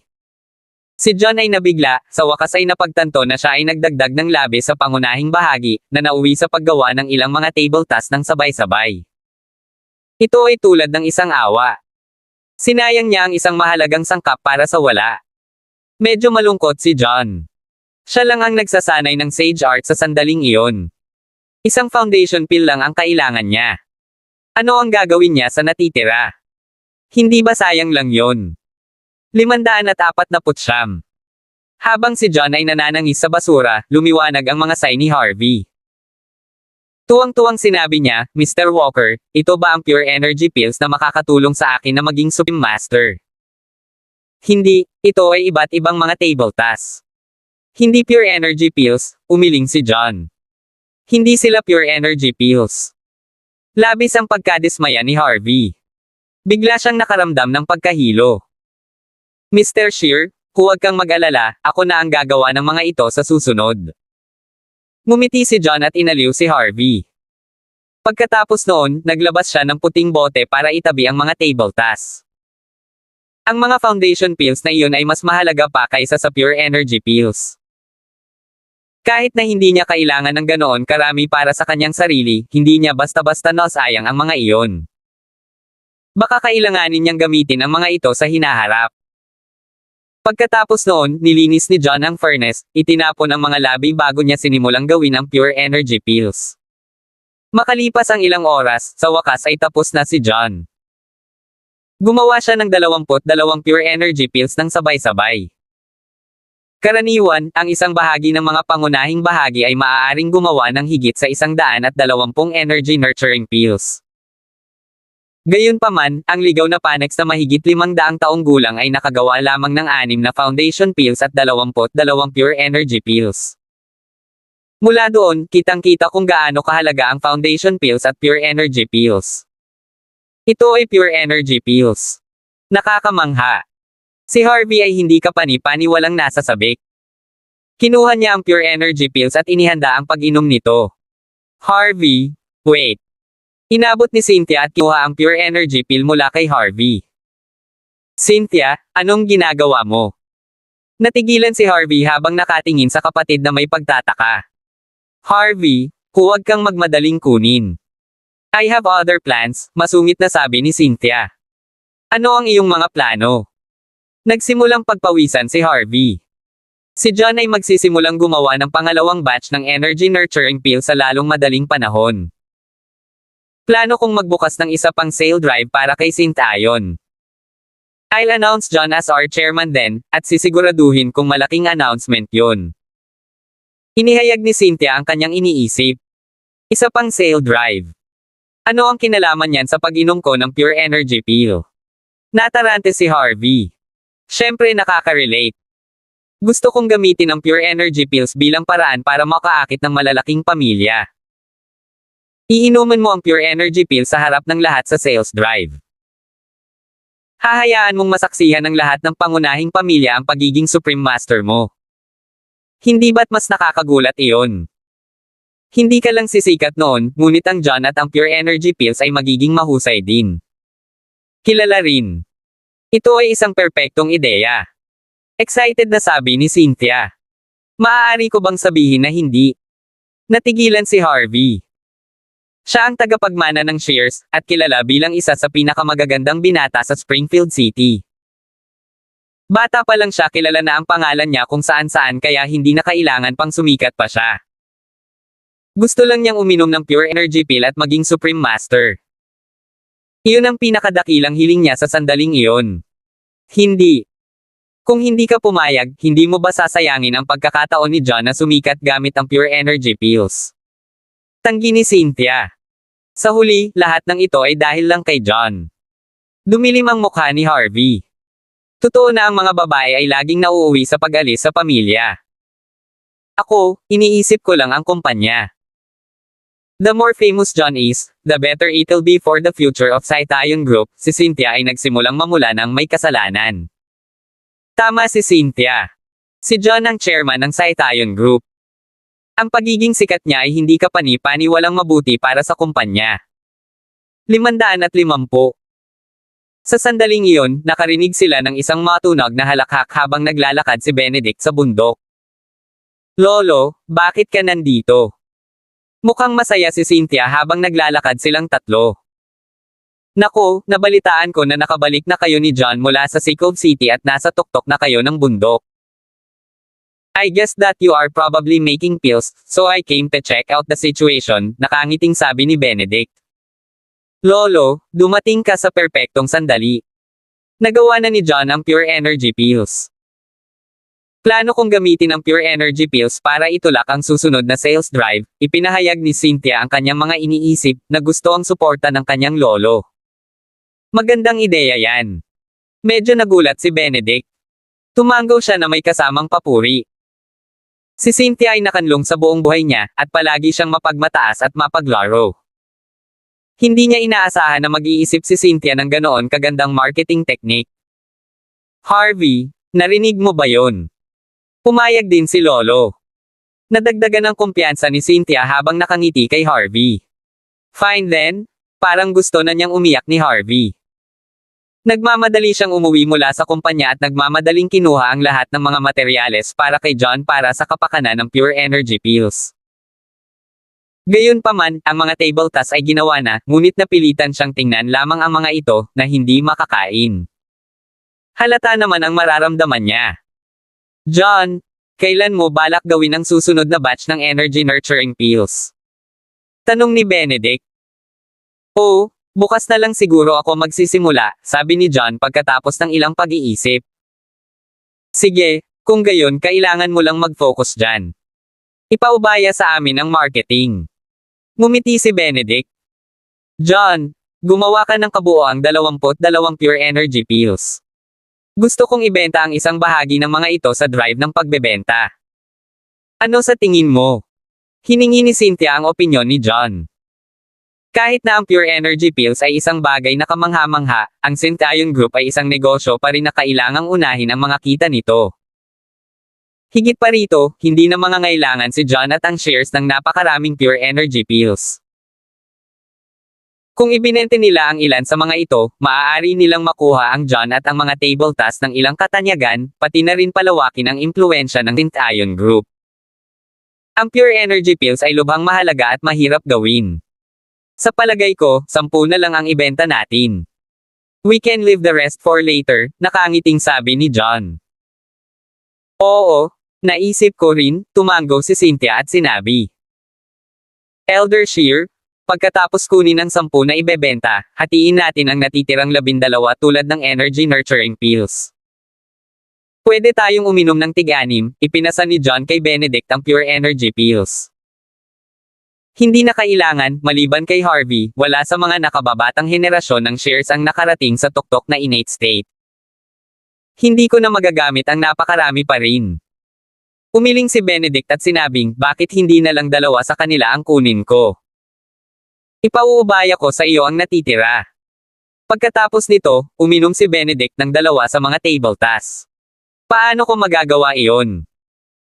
Si John ay nabigla, sa wakas ay napagtanto na siya ay nagdagdag ng labi sa pangunahing bahagi, na nauwi sa paggawa ng ilang mga table tasks ng sabay-sabay. Ito ay tulad ng isang awa. Sinayang niya ang isang mahalagang sangkap para sa wala. Medyo malungkot si John. Siya lang ang nagsasanay ng Sage Arts sa sandaling iyon. Isang foundation pill lang ang kailangan niya. Ano ang gagawin niya sa natitira? Hindi ba sayang lang yon? 549. Habang si John ay nananangis sa basura, lumiwanag ang mga sign ni Harvey. Tuwang-tuwang sinabi niya, Mr. Walker, ito ba ang pure energy pills na makakatulong sa akin na maging Supreme Master? Hindi, ito ay iba't ibang mga table tasks. Hindi pure energy pills, umiling si John. Hindi sila pure energy pills. Labis ang pagkadismaya ni Harvey. Bigla siyang nakaramdam ng pagkahilo. Mr. Shear, huwag kang mag-alala, ako na ang gagawa ng mga ito sa susunod. Ngumiti si John at inaliw si Harvey. Pagkatapos noon, naglabas siya ng puting bote para itabi ang mga table tasks. Ang mga foundation pills na iyon ay mas mahalaga pa kaysa sa pure energy pills. Kahit na hindi niya kailangan ng ganoon karami para sa kanyang sarili, hindi niya basta-basta nasayang ang mga iyon. Baka kailanganin niyang gamitin ang mga ito sa hinaharap. Pagkatapos noon, nilinis ni John ang furnace, itinapon ang mga labi bago niya sinimulang gawin ang pure energy pills. Makalipas ang ilang oras, sa wakas ay tapos na si John. Gumawa siya ng 22 pure energy pills ng sabay-sabay. Karaniwan, ang isang bahagi ng mga pangunahing bahagi ay maaaring gumawa ng higit sa 120 energy nurturing pills. Gayunpaman, ang ligaw na panex na mahigit 500 taong gulang ay nakagawa lamang ng 6 na foundation pills at 22 pure energy pills. Mula doon, kitang-kita kung gaano kahalaga ang foundation pills at pure energy pills. Ito ay pure energy pills. Nakakamangha. Si Harvey ay hindi kapani-paniwalang nasa sabik. Kinuha niya ang pure energy pills at inihanda ang pag-inom nito. Harvey, wait. Inabot ni Cynthia at kinuha ang pure energy pill mula kay Harvey. Cynthia, anong ginagawa mo? Natigilan si Harvey habang nakatingin sa kapatid na may pagtataka. Harvey, huwag kang magmadaling kunin. I have other plans, masungit na sabi ni Cynthia. Ano ang iyong mga plano? Nagsimulang pagpawisan si Harvey. Si John ay magsisimulang gumawa ng pangalawang batch ng energy nurturing pill sa lalong madaling panahon. Plano kong magbukas ng isa pang sale drive para kay Sintayon. I'll announce John as our chairman then, at sisiguraduhin kung malaking announcement yun. Inihayag ni Cynthia ang kanyang iniisip. Isa pang sale drive. Ano ang kinalaman niyan sa pag-inom ko ng pure energy pill? Natarante si Harvey. Siyempre nakaka-relate. Gusto kong gamitin ang pure energy pills bilang paraan para makaakit ng malalaking pamilya. Iinuman mo ang pure energy pill sa harap ng lahat sa sales drive. Hahayaan mong masaksihan ng lahat ng pangunahing pamilya ang pagiging Supreme Master mo. Hindi ba't mas nakakagulat iyon? Hindi ka lang sisikat noon, ngunit ang John at ang pure energy pills ay magiging mahusay din. Kilala rin. Ito ay isang perpektong ideya. Excited na sabi ni Cynthia. Maaari ko bang sabihin na hindi? Natigilan si Harvey. Siya ang tagapagmana ng shares, at kilala bilang isa sa pinakamagagandang binata sa Springfield City. Bata pa lang siya kilala na ang pangalan niya kung saan-saan kaya hindi na kailangan pang sumikat pa siya. Gusto lang niyang uminom ng pure energy pill at maging Supreme Master. Iyon ang pinakadakilang hiling niya sa sandaling iyon. Hindi. Kung hindi ka pumayag, hindi mo ba sasayangin ang pagkakataon ni John na sumikat gamit ang pure energy pills? Tanggi ni Cynthia. Sa huli, lahat ng ito ay dahil lang kay John. Dumilim ang mukha ni Harvey. Totoo na ang mga babae ay laging nauuwi sa pag-alis sa pamilya. Ako, iniisip ko lang ang kumpanya. The more famous John is, the better it'll be for the future of Saitayon Group. Si Cynthia ay nagsimulang mamula ng may kasalanan. Tama si Cynthia. Si John ang chairman ng Saitayon Group. Ang pagiging sikat niya ay hindi kapani-paniwalang mabuti para sa kumpanya. 550. Sa sandaling iyon, nakarinig sila ng isang matunog na halakhak habang naglalakad si Benedict sa bundok. Lolo, bakit ka nandito? Mukhang masaya si Cynthia habang naglalakad silang tatlo. Nako, nabalitaan ko na nakabalik na kayo ni John mula sa Cove City at nasa tuktok na kayo ng bundok. I guess that you are probably making pills, so I came to check out the situation, nakangiting sabi ni Benedict. Lolo, dumating ka sa perpektong sandali. Nagawa na ni John ang pure energy pills. Plano kong gamitin ang pure energy pills para itulak ang susunod na sales drive. Ipinahayag ni Cynthia ang kanyang mga iniisip na gusto ang suporta ng kanyang lolo. Magandang ideya yan. Medyo nagulat si Benedict. Tumanggaw siya na may kasamang papuri. Si Cynthia ay nakanlong sa buong buhay niya at palagi siyang mapagmataas at mapaglaro. Hindi niya inaasahan na mag-iisip si Cynthia ng ganoon kagandang marketing technique. Harvey, narinig mo ba yon? Pumayag din si Lolo. Nadagdagan ng kumpiyansa ni Cynthia habang nakangiti kay Harvey. Fine then, parang gusto na niyang umiyak ni Harvey. Nagmamadali siyang umuwi mula sa kumpanya at nagmamadaling kinuha ang lahat ng mga materyales para kay John para sa kapakanan ng pure energy pills. Gayunpaman, ang mga table tasks ay ginawa na, ngunit napilitan siyang tingnan lamang ang mga ito na hindi makakain. Halata naman ang mararamdaman niya. John, kailan mo balak gawin ang susunod na batch ng energy nurturing pills? Tanong ni Benedict. Oh, bukas na lang siguro ako magsisimula, sabi ni John pagkatapos ng ilang pag-iisip. Sige, kung gayon kailangan mo lang mag-focus dyan. Ipaubaya sa amin ang marketing. Ngumiti si Benedict. John, gumawa ka ng kabuoang 22 pure energy pills. Gusto kong ibenta ang isang bahagi ng mga ito sa drive ng pagbebenta. Ano sa tingin mo? Hiningi ni Cynthia ang opinyon ni John. Kahit na ang pure energy pills ay isang bagay na kamangha-mangha, ang Sintayon Group ay isang negosyo pa rin na kailangang unahin ang mga kita nito. Higit pa rito, hindi na mangangailangan si John at ang shares ng napakaraming pure energy pills. Kung ibinente nila ang ilan sa mga ito, maaari nilang makuha ang John at ang mga table tasks ng ilang katanyagan, pati na rin palawakin ang impluwensya ng Sintayon Group. Ang pure energy pills ay lubhang mahalaga at mahirap gawin. Sa palagay ko, 10 na lang ang ibenta natin. We can leave the rest for later, nakangiting sabi ni John. Oo, naisip ko rin, tumango si Cynthia at sinabi. Elder Shear, pagkatapos kunin ang 10 na ibebenta, hatiin natin ang natitirang 12 tulad ng energy nurturing pills. Pwede tayong uminom ng tig-6, ipinasa ni John kay Benedict ang pure energy pills. Hindi na kailangan, maliban kay Harvey, wala sa mga nakababatang henerasyon ng shares ang nakarating sa tuktok na innate state. Hindi ko na magagamit ang napakarami pa rin. Umiling si Benedict at sinabing, bakit hindi na lang 2 sa kanila ang kunin ko? Ipauubaya ko sa iyo ang natitira. Pagkatapos nito, uminom si Benedict ng 2 sa mga table tasks. Paano ko magagawa iyon?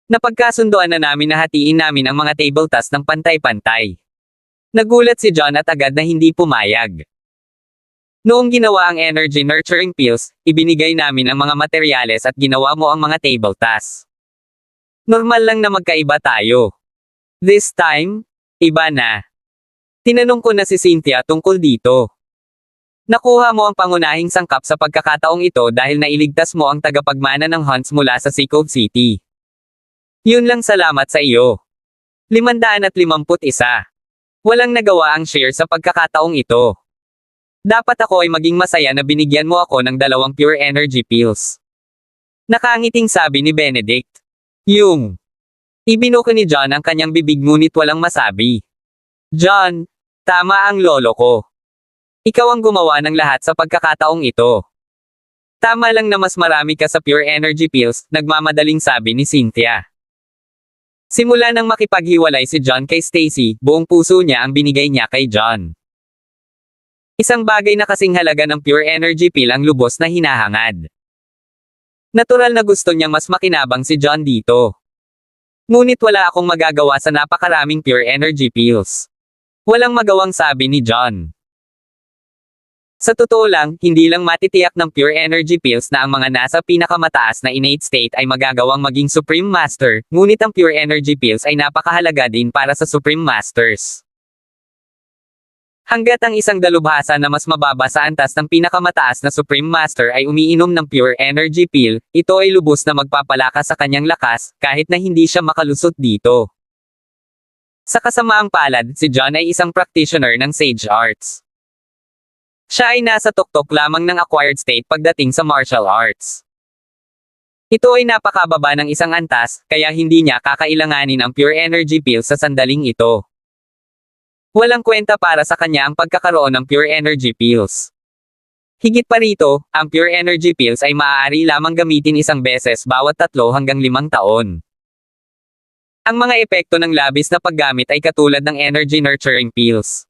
Napagkasundoan na namin na hatiin namin ang mga table tasks ng pantay-pantay. Nagulat si John at agad na hindi pumayag. Noong ginawa ang energy nurturing pills, ibinigay namin ang mga materyales at ginawa mo ang mga table tasks. Normal lang na magkaiba tayo. This time, iba na. Tinanong ko na si Cynthia tungkol dito. Nakuha mo ang pangunahing sangkap sa pagkakataong ito dahil nailigtas mo ang tagapagmana ng Hunts mula sa Seacove City. Yun lang, salamat sa iyo. 551. Walang nagawa ang share sa pagkakataong ito. Dapat ako ay maging masaya na binigyan mo ako ng 2 pure energy pills. Nakangiting sabi ni Benedict. Ibinuko ni John ang kanyang bibig ngunit walang masabi. John, tama ang lolo ko. Ikaw ang gumawa ng lahat sa pagkakataong ito. Tama lang na mas marami ka sa pure energy pills, nagmamadaling sabi ni Cynthia. Simula nang makipaghiwalay si John kay Stacy, buong puso niya ang binigay niya kay John. Isang bagay na kasing halaga ng pure energy pill ang lubos na hinahangad. Natural na gusto niyang mas makinabang si John dito. Ngunit wala akong magagawa sa napakaraming pure energy pills. Walang magawang sabi ni John. Sa totoo lang, hindi lang matitiyak ng pure energy pills na ang mga nasa pinakamataas na innate state ay magagawang maging Supreme Master, ngunit ang pure energy pills ay napakahalaga din para sa Supreme Masters. Hanggat ang isang dalubhasa na mas mababa sa antas ng pinakamataas na Supreme Master ay umiinom ng pure energy pill, ito ay lubos na magpapalakas sa kanyang lakas, kahit na hindi siya makalusot dito. Sa kasamaang palad, si John ay isang practitioner ng Sage Arts. Siya ay nasa tuktok lamang ng acquired state pagdating sa martial arts. Ito ay napakababa ng isang antas, kaya hindi niya kakailanganin ang pure energy pill sa sandaling ito. Walang kwenta para sa kanya ang pagkakaroon ng pure energy pills. Higit pa rito, ang pure energy pills ay maaari lamang gamitin isang beses bawat 3 hanggang 5 taon. Ang mga epekto ng labis na paggamit ay katulad ng energy nurturing pills.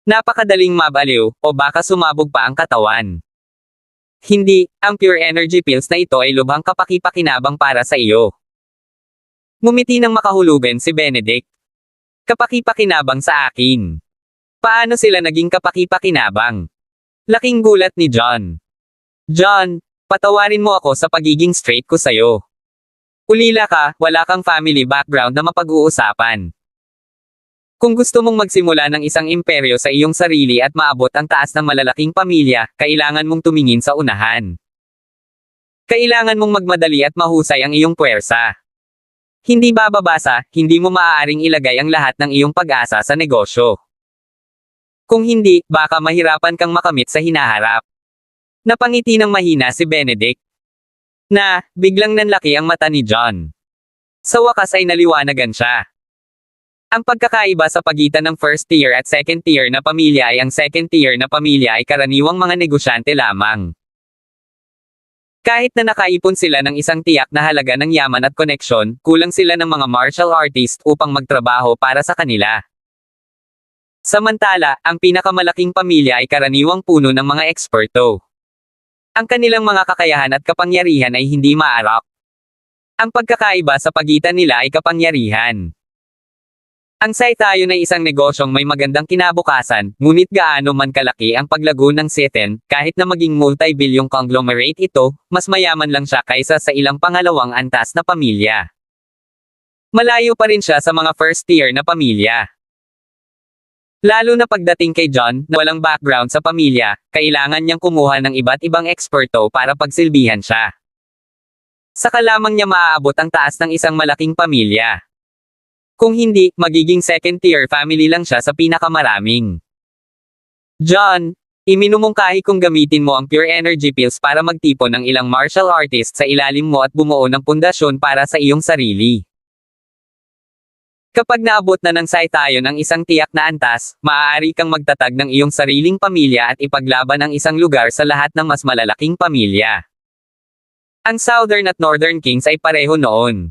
Napakadaling mabaliw, o baka sumabog pa ang katawan. Hindi, ang pure energy pills na ito ay lubhang kapaki-pakinabang para sa iyo. Ngumiti ng makahulugan si Benedict. Kapaki-pakinabang sa akin. Paano sila naging kapaki-pakinabang? Laking gulat ni John. John, patawarin mo ako sa pagiging straight ko sayo. Ulila ka, wala kang family background na mapag-uusapan. Kung gusto mong magsimula ng isang imperyo sa iyong sarili at maabot ang taas ng malalaking pamilya, kailangan mong tumingin sa unahan. Kailangan mong magmadali at mahusay ang iyong puwersa. Hindi bababasa, hindi mo maaaring ilagay ang lahat ng iyong pag-asa sa negosyo. Kung hindi, baka mahirapan kang makamit sa hinaharap. Napangiti ng mahina si Benedict. Biglang nanlaki ang mata ni John. Sa wakas ay naliwanagan siya. Ang pagkakaiba sa pagitan ng first tier at second tier na pamilya ay ang second tier na pamilya ay karaniwang mga negosyante lamang. Kahit na nakaipon sila ng isang tiyak na halaga ng yaman at koneksyon, kulang sila ng mga martial artist upang magtrabaho para sa kanila. Samantala, ang pinakamalaking pamilya ay karaniwang puno ng mga eksperto. Ang kanilang mga kakayahan at kapangyarihan ay hindi maarap. Ang pagkakaiba sa pagitan nila ay kapangyarihan. Ang tayo na isang negosyong may magandang kinabukasan, ngunit gaano man kalaki ang paglago ng Seten, kahit na maging multi-bilyong conglomerate ito, mas mayaman lang siya kaysa sa ilang pangalawang antas na pamilya. Malayo pa rin siya sa mga first tier na pamilya. Lalo na pagdating kay John, na walang background sa pamilya, kailangan niyang kumuha ng iba't ibang eksperto para pagsilbihan siya. Saka lamang niya maaabot ang taas ng isang malaking pamilya. Kung hindi, magiging second-tier family lang siya sa pinakamaraming. John, iminumungkahi kong gamitin mo ang pure energy pills para magtipon ng ilang martial artist sa ilalim mo at bumuo ng pundasyon para sa iyong sarili. Kapag naabot na ng Saitayon ang isang tiyak na antas, maaari kang magtatag ng iyong sariling pamilya at ipaglaban ang isang lugar sa lahat ng mas malalaking pamilya. Ang Southern at Northern Kings ay pareho noon.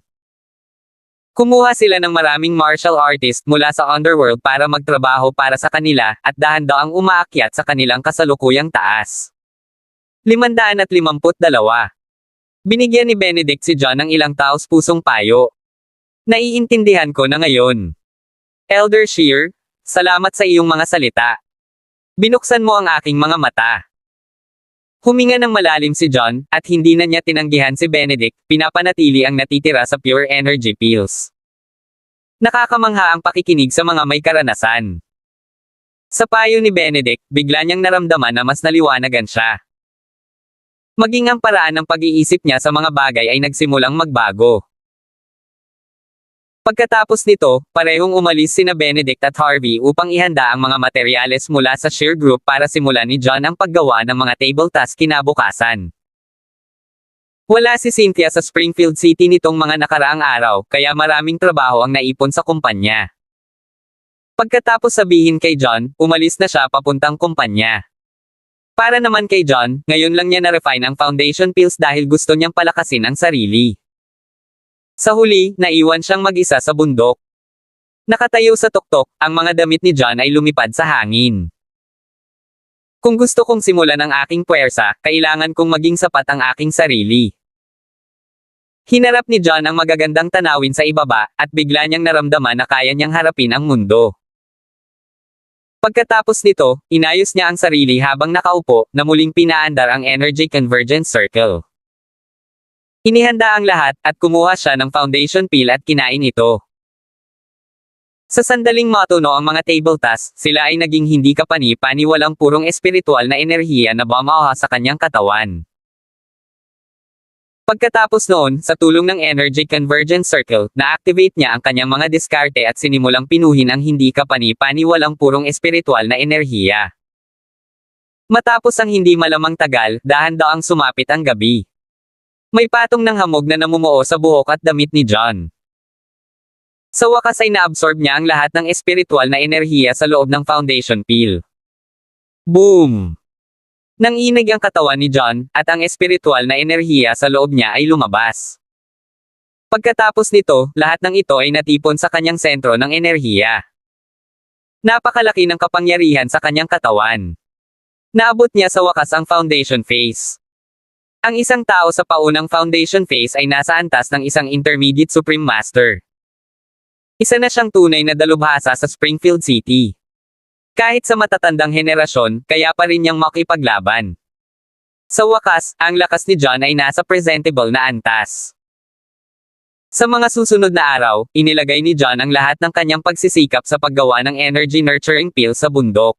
Kumuha sila ng maraming martial artist mula sa underworld para magtrabaho para sa kanila, at dahan-daang umaakyat sa kanilang kasalukuyang taas. 552. Binigyan ni Benedict si John ng ilang taos-pusong payo. Naiintindihan ko na ngayon. Elder Shear, salamat sa iyong mga salita. Binuksan mo ang aking mga mata. Huminga ng malalim si John, at hindi na niya tinanggihan si Benedict, pinapanatili ang natitira sa pure energy pills. Nakakamangha ang pakikinig sa mga may karanasan. Sa payo ni Benedict, bigla niyang naramdaman na mas naliwanagan siya. Maging ang paraan ng pag-iisip niya sa mga bagay ay nagsimulang magbago. Pagkatapos nito, parehong umalis sina Benedict at Harvey upang ihanda ang mga materyales mula sa Shear Group para simulan ni John ang paggawa ng mga table task kinabukasan. Wala si Cynthia sa Springfield City nitong mga nakaraang araw, kaya maraming trabaho ang naipon sa kumpanya. Pagkatapos sabihin kay John, umalis na siya papuntang kumpanya. Para naman kay John, ngayon lang niya na-refine ang foundation pills dahil gusto niyang palakasin ang sarili. Sa huli, naiwan siyang mag-isa sa bundok. Nakatayo sa tuktok, ang mga damit ni John ay lumipad sa hangin. Kung gusto kong simulan ang aking puwersa, kailangan kong maging sapat ang aking sarili. Hinarap ni John ang magagandang tanawin sa ibaba, at bigla niyang naramdaman na kaya niyang harapin ang mundo. Pagkatapos nito, inayos niya ang sarili habang nakaupo, na muling pinaandar ang Energy Convergence Circle. Inihanda ang lahat, at kumuha siya ng foundation pill at kinain ito. Sa sandaling matuno ang mga table tasks, sila ay naging hindi kapani-paniwalang purong espiritual na enerhiya na bumaha sa kanyang katawan. Pagkatapos noon, sa tulong ng Energy Convergence Circle, na-activate niya ang kanyang mga diskarte at sinimulang pinuhin ang hindi kapani-paniwalang purong espiritual na enerhiya. Matapos ang hindi malamang tagal, dahan-daang sumapit ang gabi. May patong ng hamog na namumuo sa buhok at damit ni John. Sa wakas ay naabsorb niya ang lahat ng espiritual na enerhiya sa loob ng foundation pill. Boom! Nanginig ang katawan ni John, at ang espiritual na enerhiya sa loob niya ay lumabas. Pagkatapos nito, lahat ng ito ay natipon sa kanyang sentro ng enerhiya. Napakalaki ng kapangyarihan sa kanyang katawan. Naabot niya sa wakas ang foundation phase. Ang isang tao sa paunang foundation phase ay nasa antas ng isang intermediate supreme master. Isa na siyang tunay na dalubhasa sa Springfield City. Kahit sa matatandang henerasyon, kaya pa rin niyang makipaglaban. Sa wakas, ang lakas ni John ay nasa presentable na antas. Sa mga susunod na araw, inilagay ni John ang lahat ng kanyang pagsisikap sa paggawa ng energy nurturing pill sa bundok.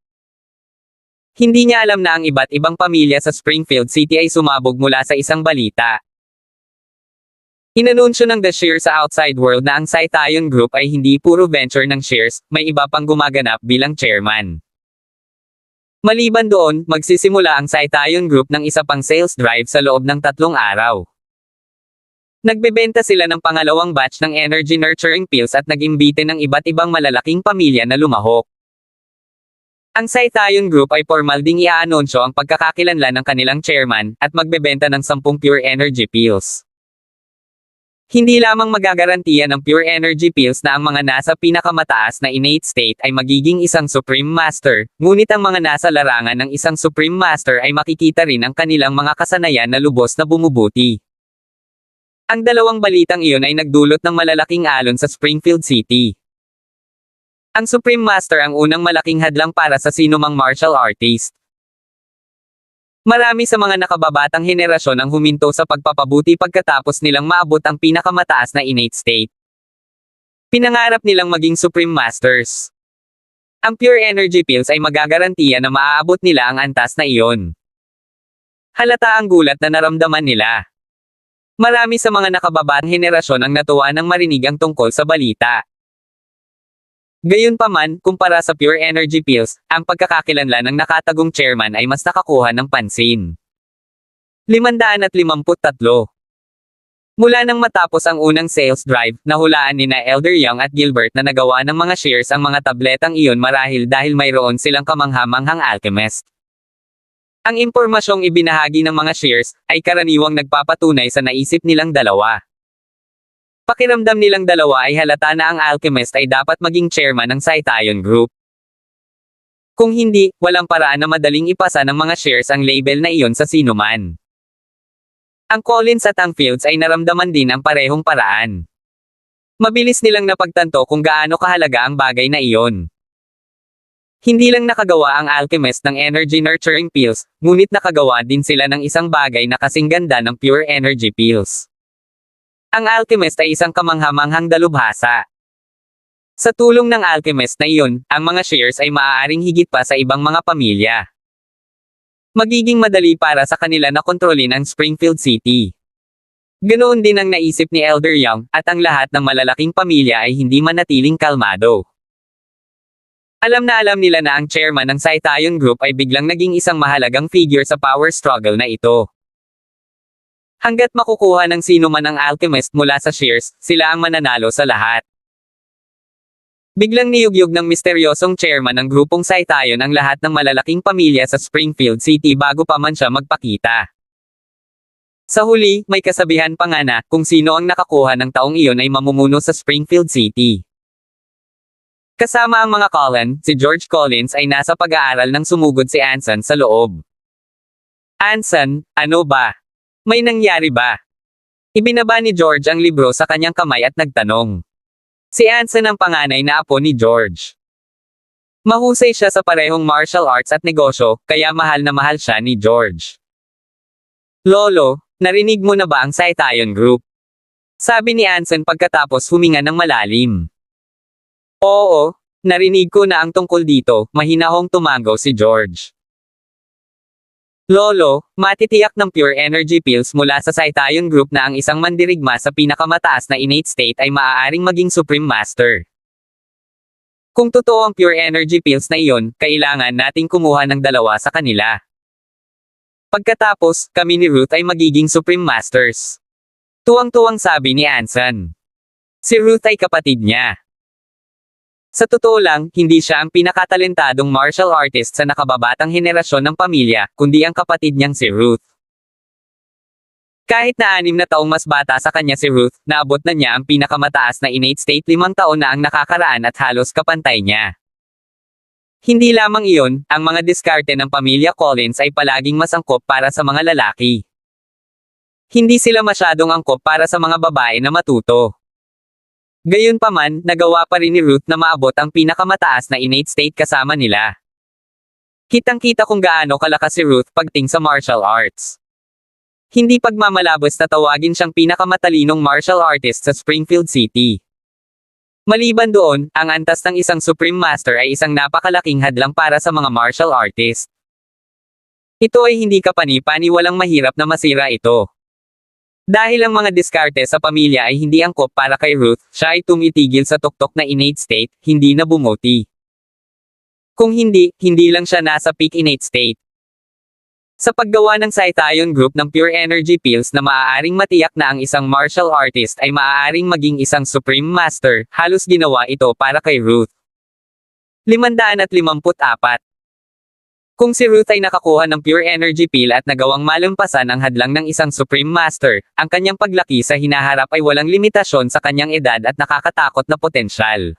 Hindi niya alam na ang iba't ibang pamilya sa Springfield City ay sumabog mula sa isang balita. Inanunsyo ng The Shear sa outside world na ang Saitayon Group ay hindi puro venture ng shares, may iba pang gumaganap bilang chairman. Maliban doon, magsisimula ang Saitayon Group ng isa pang sales drive sa loob ng 3 araw. Nagbebenta sila ng pangalawang batch ng energy nurturing pills at nag-imbite ng iba't ibang malalaking pamilya na lumahok. Ang Saitayon Group ay formal ding i-aanunsyo ang pagkakakilanlan ng kanilang chairman, at magbebenta ng 10 pure energy pills. Hindi lamang magagarantiya ng pure energy pills na ang mga nasa pinakamataas na innate state ay magiging isang Supreme Master, ngunit ang mga nasa larangan ng isang Supreme Master ay makikita rin ang kanilang mga kasanayan na lubos na bumubuti. Ang dalawang balitang iyon ay nagdulot ng malalaking alon sa Springfield City. Ang Supreme Master ang unang malaking hadlang para sa sinumang martial artist. Marami sa mga nakababatang henerasyon ang huminto sa pagpapabuti pagkatapos nilang maabot ang pinakamataas na innate state. Pinangarap nilang maging Supreme Masters. Ang pure energy pills ay magagarantiya na maaabot nila ang antas na iyon. Halata ang gulat na naramdaman nila. Marami sa mga nakababatang henerasyon ang natuwa nang marinig ang tungkol sa balita. Gayunpaman, kumpara sa pure energy pills, ang pagkakakilanlan ng nakatagong chairman ay mas nakakuha ng pansin. 553. Mula nang matapos ang unang sales drive, nahulaan nina Elder Young at Gilbert na nagawa ng mga shares ang mga tabletang iyon marahil dahil mayroon silang kamanghamanghang alchemist. Ang impormasyong ibinahagi ng mga shares ay karaniwang nagpapatunay sa naisip nilang dalawa. Pakiramdam nilang dalawa ay halata na ang alchemist ay dapat maging chairman ng Saitayon Group. Kung hindi, walang paraan na madaling ipasa ng mga shares ang label na iyon sa sinuman. Ang Collins at ang Fields ay naramdaman din ang parehong paraan. Mabilis nilang napagtanto kung gaano kahalaga ang bagay na iyon. Hindi lang nakagawa ang alchemist ng energy nurturing pills, ngunit nakagawa din sila ng isang bagay na kasing ganda ng pure energy pills. Ang alchemist ay isang kamanghamanghang dalubhasa. Sa tulong ng alchemist na iyon, ang mga shares ay maaaring higit pa sa ibang mga pamilya. Magiging madali para sa kanila na kontrolin ang Springfield City. Ganoon din ang naisip ni Elder Young, at ang lahat ng malalaking pamilya ay hindi manatiling kalmado. Alam na alam nila na ang chairman ng Saitayon Group ay biglang naging isang mahalagang figure sa power struggle na ito. Hanggat makukuha ng sino man ang alchemist mula sa shares, sila ang mananalo sa lahat. Biglang niyugyug ng misteryosong chairman ng grupong Saitayon ang lahat ng malalaking pamilya sa Springfield City bago pa man siya magpakita. Sa huli, may kasabihan pa nga na, kung sino ang nakakuha ng taong iyon ay mamumuno sa Springfield City. Kasama ang mga Cullen, si George Collins ay nasa pag-aaral nang sumugod si Anson sa loob. Anson, ano ba? May nangyari ba? Ibinaba ni George ang libro sa kanyang kamay at nagtanong. Si Anson ang panganay na apo ni George. Mahusay siya sa parehong martial arts at negosyo, kaya mahal na mahal siya ni George. Lolo, narinig mo na ba ang Saitayon Group? Sabi ni Anson pagkatapos huminga ng malalim. Oo, narinig ko na ang tungkol dito, mahinahong tumango si George. Lolo, matitiyak ng pure energy pills mula sa Saitayon Group na ang isang mandirigma sa pinakamataas na innate state ay maaaring maging Supreme Master. Kung totoo ang pure energy pills na iyon, kailangan nating kumuha ng dalawa sa kanila. Pagkatapos, kami ni Ruth ay magiging Supreme Masters. Tuwang-tuwang sabi ni Anson. Si Ruth ay kapatid niya. Sa totoo lang, hindi siya ang pinakatalentadong martial artist sa nakababatang henerasyon ng pamilya, kundi ang kapatid niyang si Ruth. Kahit na 6 na taong mas bata sa kanya si Ruth, naabot na niya ang pinakamataas na innate state 5 taon na ang nakakaraan at halos kapantay niya. Hindi lamang iyon, ang mga diskarte ng pamilya Collins ay palaging mas angkop para sa mga lalaki. Hindi sila masyadong angkop para sa mga babae na matuto. Gayunpaman, nagawa pa rin ni Ruth na maabot ang pinakamataas na innate state kasama nila. Kitang-kita kung gaano kalakas si Ruth pagdating sa martial arts. Hindi pagmamalabos na tawagin siyang pinakamatalinong martial artist sa Springfield City. Maliban doon, ang antas ng isang Supreme Master ay isang napakalaking hadlang para sa mga martial artist. Ito ay hindi kapani-paniwalang mahirap na masira ito. Dahil ang mga diskarte sa pamilya ay hindi angkop para kay Ruth, siya ay tumitigil sa tuktok na innate state, hindi na bumuti. Kung hindi, hindi lang siya nasa peak innate state. Sa paggawa ng Saitayon Group ng pure energy pills na maaaring matiyak na ang isang martial artist ay maaaring maging isang Supreme Master, halos ginawa ito para kay Ruth. 554. Kung si Ruth ay nakakuha ng pure energy pill at nagawang malampasan ang hadlang ng isang Supreme Master, ang kanyang paglaki sa hinaharap ay walang limitasyon sa kanyang edad at nakakatakot na potensyal.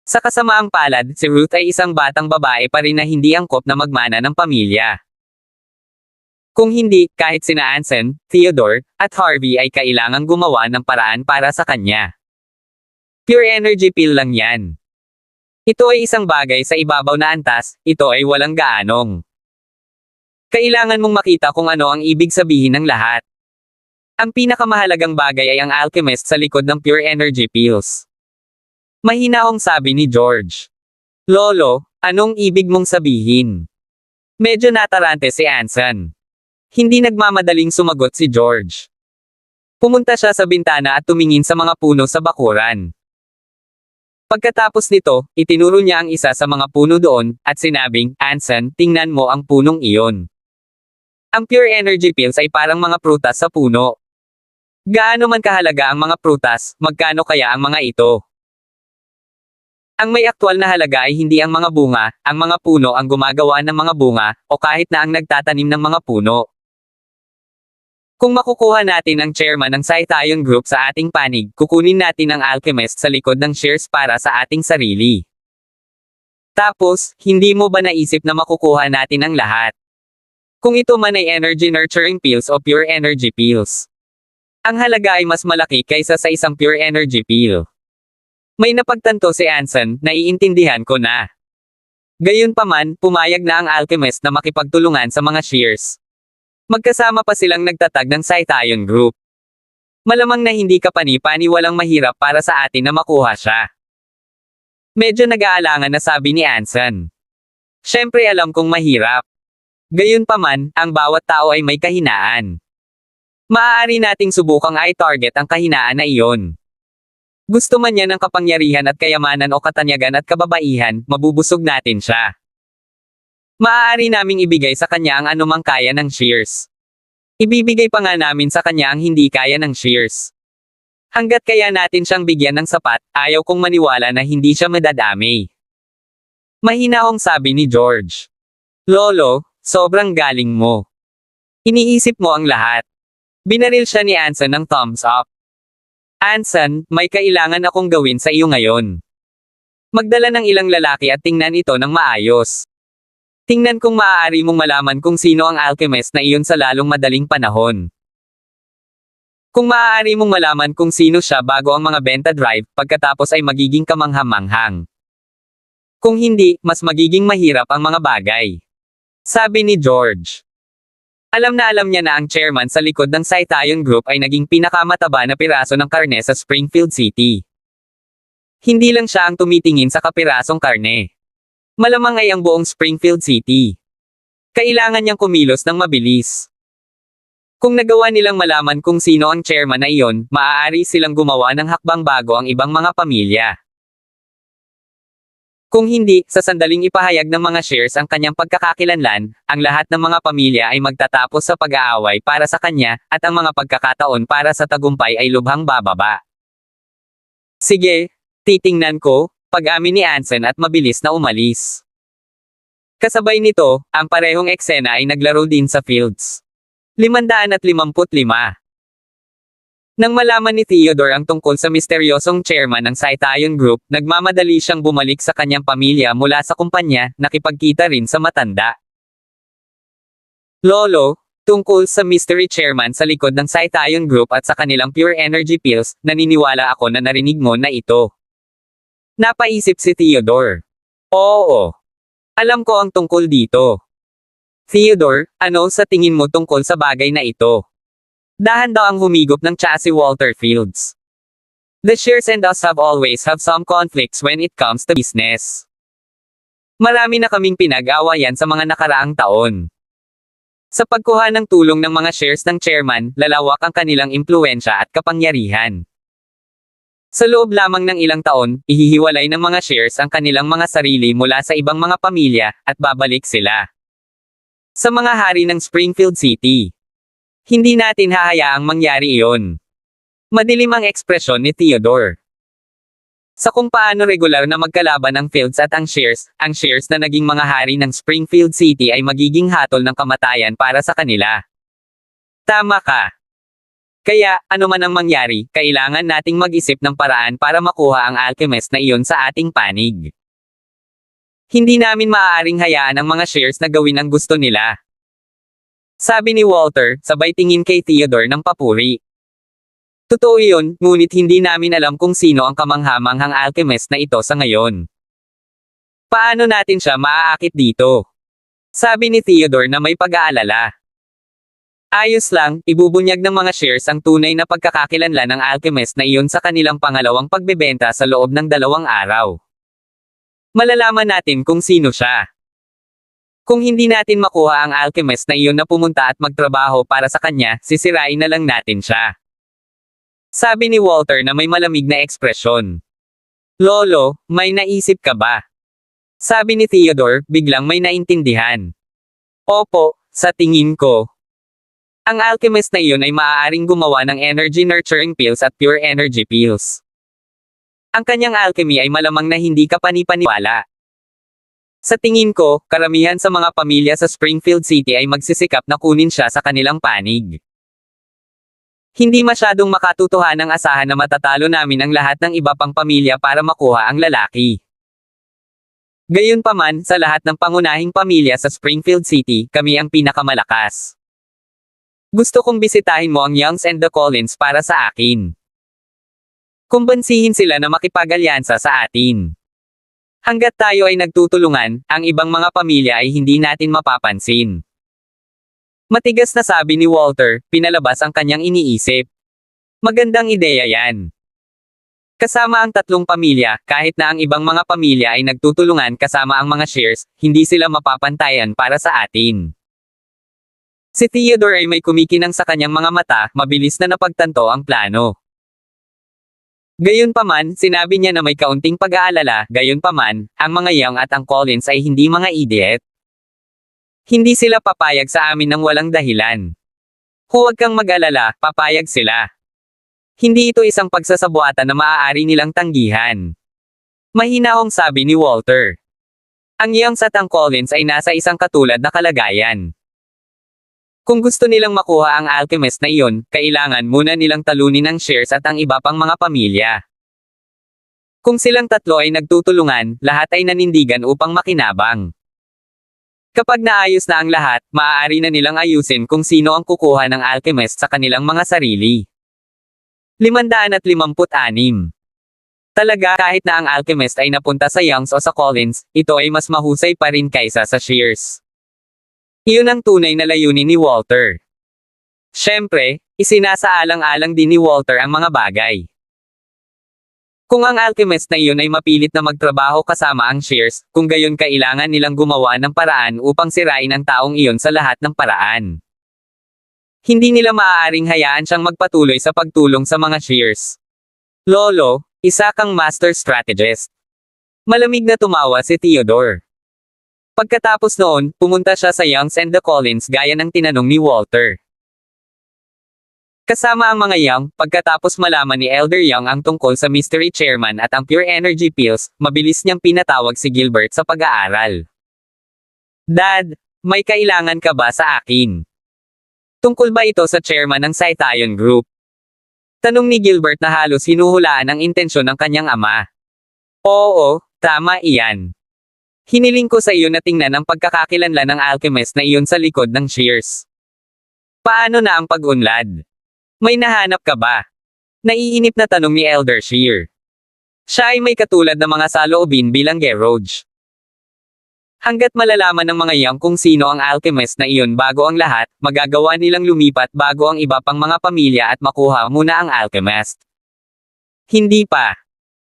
Sa kasamaang palad, si Ruth ay isang batang babae pa rin na hindi angkop na magmana ng pamilya. Kung hindi, kahit sina Anson, Theodore, at Harvey ay kailangang gumawa ng paraan para sa kanya. Pure energy pill lang yan. Ito ay isang bagay sa ibabaw na antas, ito ay walang gaanong. Kailangan mong makita kung ano ang ibig sabihin ng lahat. Ang pinakamahalagang bagay ay ang alchemist sa likod ng pure energy pills. Mahinahong sabi ni George. Lolo, anong ibig mong sabihin? Medyo natarante si Anson. Hindi nagmamadaling sumagot si George. Pumunta siya sa bintana at tumingin sa mga puno sa bakuran. Pagkatapos nito, itinuro niya ang isa sa mga puno doon, at sinabing, Anson, tingnan mo ang punong iyon. Ang pure energy pills ay parang mga prutas sa puno. Gaano man kahalaga ang mga prutas, magkano kaya ang mga ito? Ang may aktwal na halaga ay hindi ang mga bunga, ang mga puno ang gumagawa ng mga bunga, o kahit na ang nagtatanim ng mga puno. Kung makukuha natin ang chairman ng Saitayon Group sa ating panig, kukunin natin ang alchemist sa likod ng shares para sa ating sarili. Tapos, hindi mo ba naisip na makukuha natin ang lahat? Kung ito man ay energy nurturing pills o pure energy pills. Ang halaga ay mas malaki kaysa sa isang pure energy pill. May napagtanto si Anson, naiintindihan ko na. Gayunpaman, pumayag na ang alchemist na makipagtulungan sa mga shares. Magkasama pa silang nagtatag ng Saitayon Group. Malamang na hindi kapani-paniwalang mahirap para sa atin na makuha siya. Medyo nag-aalangan na sabi ni Anson. Siyempre alam kong mahirap. Gayunpaman, ang bawat tao ay may kahinaan. Maaari nating subukang i-target ang kahinaan na iyon. Gusto man niya ng kapangyarihan at kayamanan o katanyagan at kababaihan, mabubusog natin siya. Maaari naming ibigay sa kanya ang anumang kaya ng shares. Ibibigay pa nga namin sa kanya ang hindi kaya ng shares. Hanggat kaya natin siyang bigyan ng sapat, ayaw kong maniwala na hindi siya madadami. Mahinahong sabi ni George. Lolo, sobrang galing mo. Iniisip mo ang lahat. Binaril siya ni Anson ng thumbs up. Anson, may kailangan akong gawin sa iyo ngayon. Magdala ng ilang lalaki at tingnan ito ng maayos. Tingnan kung maaari mong malaman kung sino ang alchemist na iyon sa lalong madaling panahon. Kung maaari mong malaman kung sino siya bago ang mga benta drive, pagkatapos ay magiging kamangha-manghang. Kung hindi, mas magiging mahirap ang mga bagay. Sabi ni George. Alam na alam niya na ang chairman sa likod ng Saitayon Group ay naging pinakamataba na piraso ng karne sa Springfield City. Hindi lang siya ang tumitingin sa kapirasong karne. Malamang ay ang buong Springfield City. Kailangan niyang kumilos ng mabilis. Kung nagawa nilang malaman kung sino ang chairman na iyon, maaari silang gumawa ng hakbang bago ang ibang mga pamilya. Kung hindi, sa sandaling ipahayag ng mga shares ang kanyang pagkakakilanlan, ang lahat ng mga pamilya ay magtatapos sa pag-aaway para sa kanya, at ang mga pagkakataon para sa tagumpay ay lubhang bababa. Sige, titingnan ko, pag-amin ni Anson at mabilis na umalis. Kasabay nito, ang parehong eksena ay naglaro din sa Fields. 555. Nang malaman ni Theodore ang tungkol sa misteryosong chairman ng Saitayon Group, nagmamadali siyang bumalik sa kanyang pamilya mula sa kumpanya, nakipagkita rin sa matanda. Lolo, tungkol sa mystery chairman sa likod ng Saitayon Group at sa kanilang pure energy pills, naniniwala ako na narinig mo na ito. Napaisip si Theodore. Oo. Alam ko ang tungkol dito. Theodore, ano sa tingin mo tungkol sa bagay na ito? Dahan daw ang humigop ng tsa si Walter Fields. The shares and us have always have some conflicts when it comes to business. Marami na kaming pinag-awayan sa mga nakaraang taon. Sa pagkuha ng tulong ng mga shares ng chairman, lalawak ang kanilang impluwensya at kapangyarihan. Sa loob lamang ng ilang taon, ihihiwalay ng mga shares ang kanilang mga sarili mula sa ibang mga pamilya, at babalik sila sa mga hari ng Springfield City. Hindi natin hahayaang mangyari iyon. Madilim ang ekspresyon ni Theodore. Sa kung paano regular na magkalaban ang Fields at ang shares na naging mga hari ng Springfield City ay magiging hatol ng kamatayan para sa kanila. Tama ka. Kaya, ano man ang mangyari, kailangan nating mag-isip ng paraan para makuha ang alchemist na iyon sa ating panig. Hindi namin maaaring hayaan ang mga shares na gawin ang gusto nila. Sabi ni Walter, sabay tingin kay Theodore ng papuri. Totoo iyon, ngunit hindi namin alam kung sino ang kamangha-manghang alchemist na ito sa ngayon. Paano natin siya maaakit dito? Sabi ni Theodore na may pag-aalala. Ayos lang, ibubunyag ng mga shares ang tunay na pagkakakilanlan ng alchemist na iyon sa kanilang pangalawang pagbebenta sa loob ng 2 araw. Malalaman natin kung sino siya. Kung hindi natin makuha ang alchemist na iyon na pumunta at magtrabaho para sa kanya, sisirain na lang natin siya. Sabi ni Walter na may malamig na ekspresyon. Lolo, may naisip ka ba? Sabi ni Theodore, biglang may naintindihan. Opo, sa tingin ko. Ang alchemist na iyon ay maaaring gumawa ng energy nurturing pills at pure energy pills. Ang kanyang alchemy ay malamang na hindi ka panipaniwala. Sa tingin ko, karamihan sa mga pamilya sa Springfield City ay magsisikap na kunin siya sa kanilang panig. Hindi masyadong makatotohanang asahan na matatalo namin ang lahat ng iba pang pamilya para makuha ang lalaki. Gayunpaman, sa lahat ng pangunahing pamilya sa Springfield City, kami ang pinakamalakas. Gusto kong bisitahin mo ang Youngs and the Collins para sa akin. Kumbansihin sila na makipag-alyansa sa atin. Hanggat tayo ay nagtutulungan, ang ibang mga pamilya ay hindi natin mapapansin. Matigas na sabi ni Walter, pinalabas ang kanyang iniisip. Magandang ideya yan. Kasama ang tatlong pamilya, kahit na ang ibang mga pamilya ay nagtutulungan kasama ang mga shares, hindi sila mapapantayan para sa atin. Si Theodore ay may kumikinang sa kanyang mga mata, mabilis na napagtanto ang plano. Gayunpaman, sinabi niya na may kaunting pag-aalala, gayunpaman, ang mga Young at ang Collins ay hindi mga idiot. Hindi sila papayag sa amin ng walang dahilan. Huwag kang mag-alala, papayag sila. Hindi ito isang pagsasabuatan na maaari nilang tanggihan. Mahinahong sabi ni Walter. Ang Youngs at ang Collins ay nasa isang katulad na kalagayan. Kung gusto nilang makuha ang alchemist na iyon, kailangan muna nilang talunin ang shares at ang iba pang mga pamilya. Kung silang tatlo ay nagtutulungan, lahat ay nanindigan upang makinabang. Kapag naayos na ang lahat, maaari na nilang ayusin kung sino ang kukuha ng alchemist sa kanilang mga sarili. 556. Talaga, kahit na ang alchemist ay napunta sa Youngs o sa Collins, ito ay mas mahusay pa rin kaysa sa shares. Iyon ang tunay na layunin ni Walter. Siyempre, isinasaalang-alang din ni Walter ang mga bagay. Kung ang alchemist na iyon ay mapilit na magtrabaho kasama ang shares, kung gayon kailangan nilang gumawa ng paraan upang sirain ang taong iyon sa lahat ng paraan. Hindi nila maaaring hayaan siyang magpatuloy sa pagtulong sa mga shares. Lolo, isa kang master strategist. Malamig na tumawa si Theodore. Pagkatapos noon, pumunta siya sa Youngs and the Collins gaya ng tinanong ni Walter. Kasama ang mga Young, pagkatapos malaman ni Elder Young ang tungkol sa Mystery Chairman at ang Pure Energy Pills, mabilis niyang pinatawag si Gilbert sa pag-aaral. Dad, may kailangan ka ba sa akin? Tungkol ba ito sa chairman ng Cythion Group? Tanong ni Gilbert na halos hinuhulaan ang intensyon ng kanyang ama. Oo, tama iyan. Hiniling ko sa iyo na tingnan ang pagkakakilanlan ng alchemist na iyon sa likod ng shares. Paano na ang pag-unlad? May nahanap ka ba? Naiinip na tanong ni Elder Shear. Siya ay may katulad na mga saloobin bilang garage. Hanggat malalaman ng mga Young kung sino ang alchemist na iyon bago ang lahat, magagawa nilang lumipat bago ang iba pang mga pamilya at makuha muna ang alchemist. Hindi pa.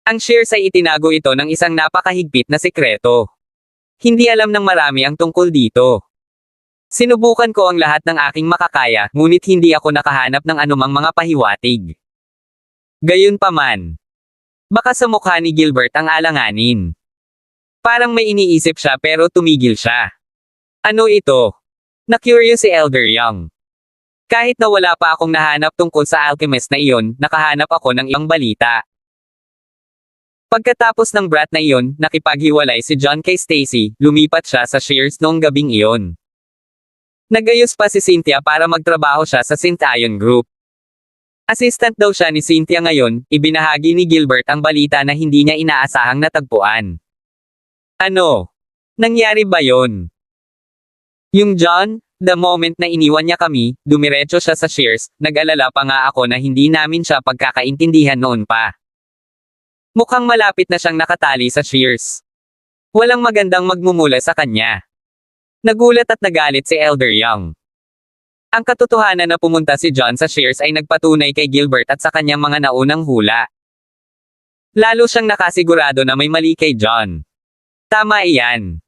Ang shares ay itinago ito ng isang napakahigpit na sekreto. Hindi alam ng marami ang tungkol dito. Sinubukan ko ang lahat ng aking makakaya, ngunit hindi ako nakahanap ng anumang mga pahiwatig. Gayunpaman. Baka sa mukha ni Gilbert ang alanganin. Parang may iniisip siya pero tumigil siya. Ano ito? Na-curious si Elder Young. Kahit na wala pa akong nahanap tungkol sa alchemist na iyon, nakahanap ako ng ibang balita. Pagkatapos ng brat na iyon, nakipaghiwalay si John kay Stacy, lumipat siya sa shares noong gabing iyon. Nagayos pa si Cynthia para magtrabaho siya sa Cythion Group. Assistant daw siya ni Cynthia ngayon, ibinahagi ni Gilbert ang balita na hindi niya inaasahang natagpuan. Ano? Nangyari ba yon? Yung John, the moment na iniwan niya kami, dumiretso siya sa shares, nag-alala pa nga ako na hindi namin siya pagkakaintindihan noon pa. Mukhang malapit na siyang nakatali sa shares. Walang magandang magmumula sa kanya. Nagulat at nagalit si Elder Young. Ang katotohanan na pumunta si John sa shares ay nagpatunay kay Gilbert at sa kanyang mga naunang hula. Lalo siyang nakasigurado na may mali kay John. Tama iyan.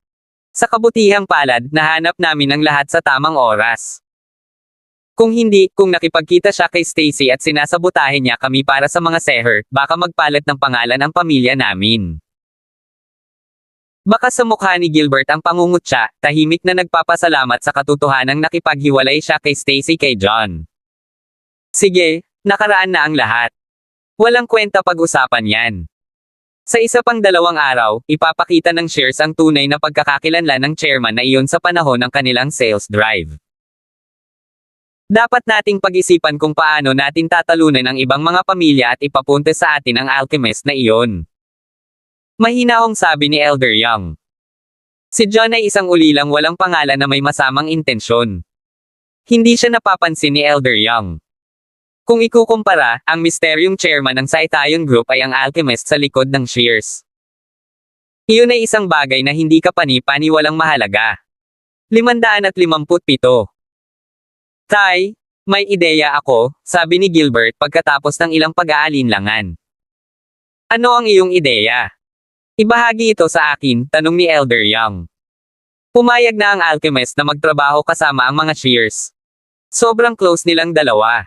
Sa kabutihang palad, nahanap namin ang lahat sa tamang oras. Kung hindi, kung nakipagkita siya kay Stacy at sinasabotahe niya kami para sa mga seher, baka magpalit ng pangalan ang pamilya namin. Baka sa mukha ni Gilbert ang pangungutya, tahimik na nagpapasalamat sa katotohanang nakipaghiwalay siya kay Stacy kay John. Sige, nakaraan na ang lahat. Walang kwenta pag-usapan yan. Sa isa pang 2 araw, ipapakita ng shares ang tunay na pagkakakilanlan ng chairman na iyon sa panahon ng kanilang sales drive. Dapat nating pag-isipan kung paano natin tatalunan ang ibang mga pamilya at ipapunte sa atin ang alchemist na iyon. Mahinahong sabi ni Elder Young. Si John ay isang ulilang walang pangalan na may masamang intensyon. Hindi siya napapansin ni Elder Young. Kung ikukumpara, ang misteryong chairman ng Saitayon Group ay ang alchemist sa likod ng shares. Iyon ay isang bagay na hindi ka pani-paniwalang mahalaga. 557. Tay, may ideya ako, sabi ni Gilbert pagkatapos ng ilang pag-aalinlangan. Ano ang iyong ideya? Ibahagi ito sa akin, tanong ni Elder Young. Pumayag na ang alchemist na magtrabaho kasama ang mga shares. Sobrang close nilang dalawa.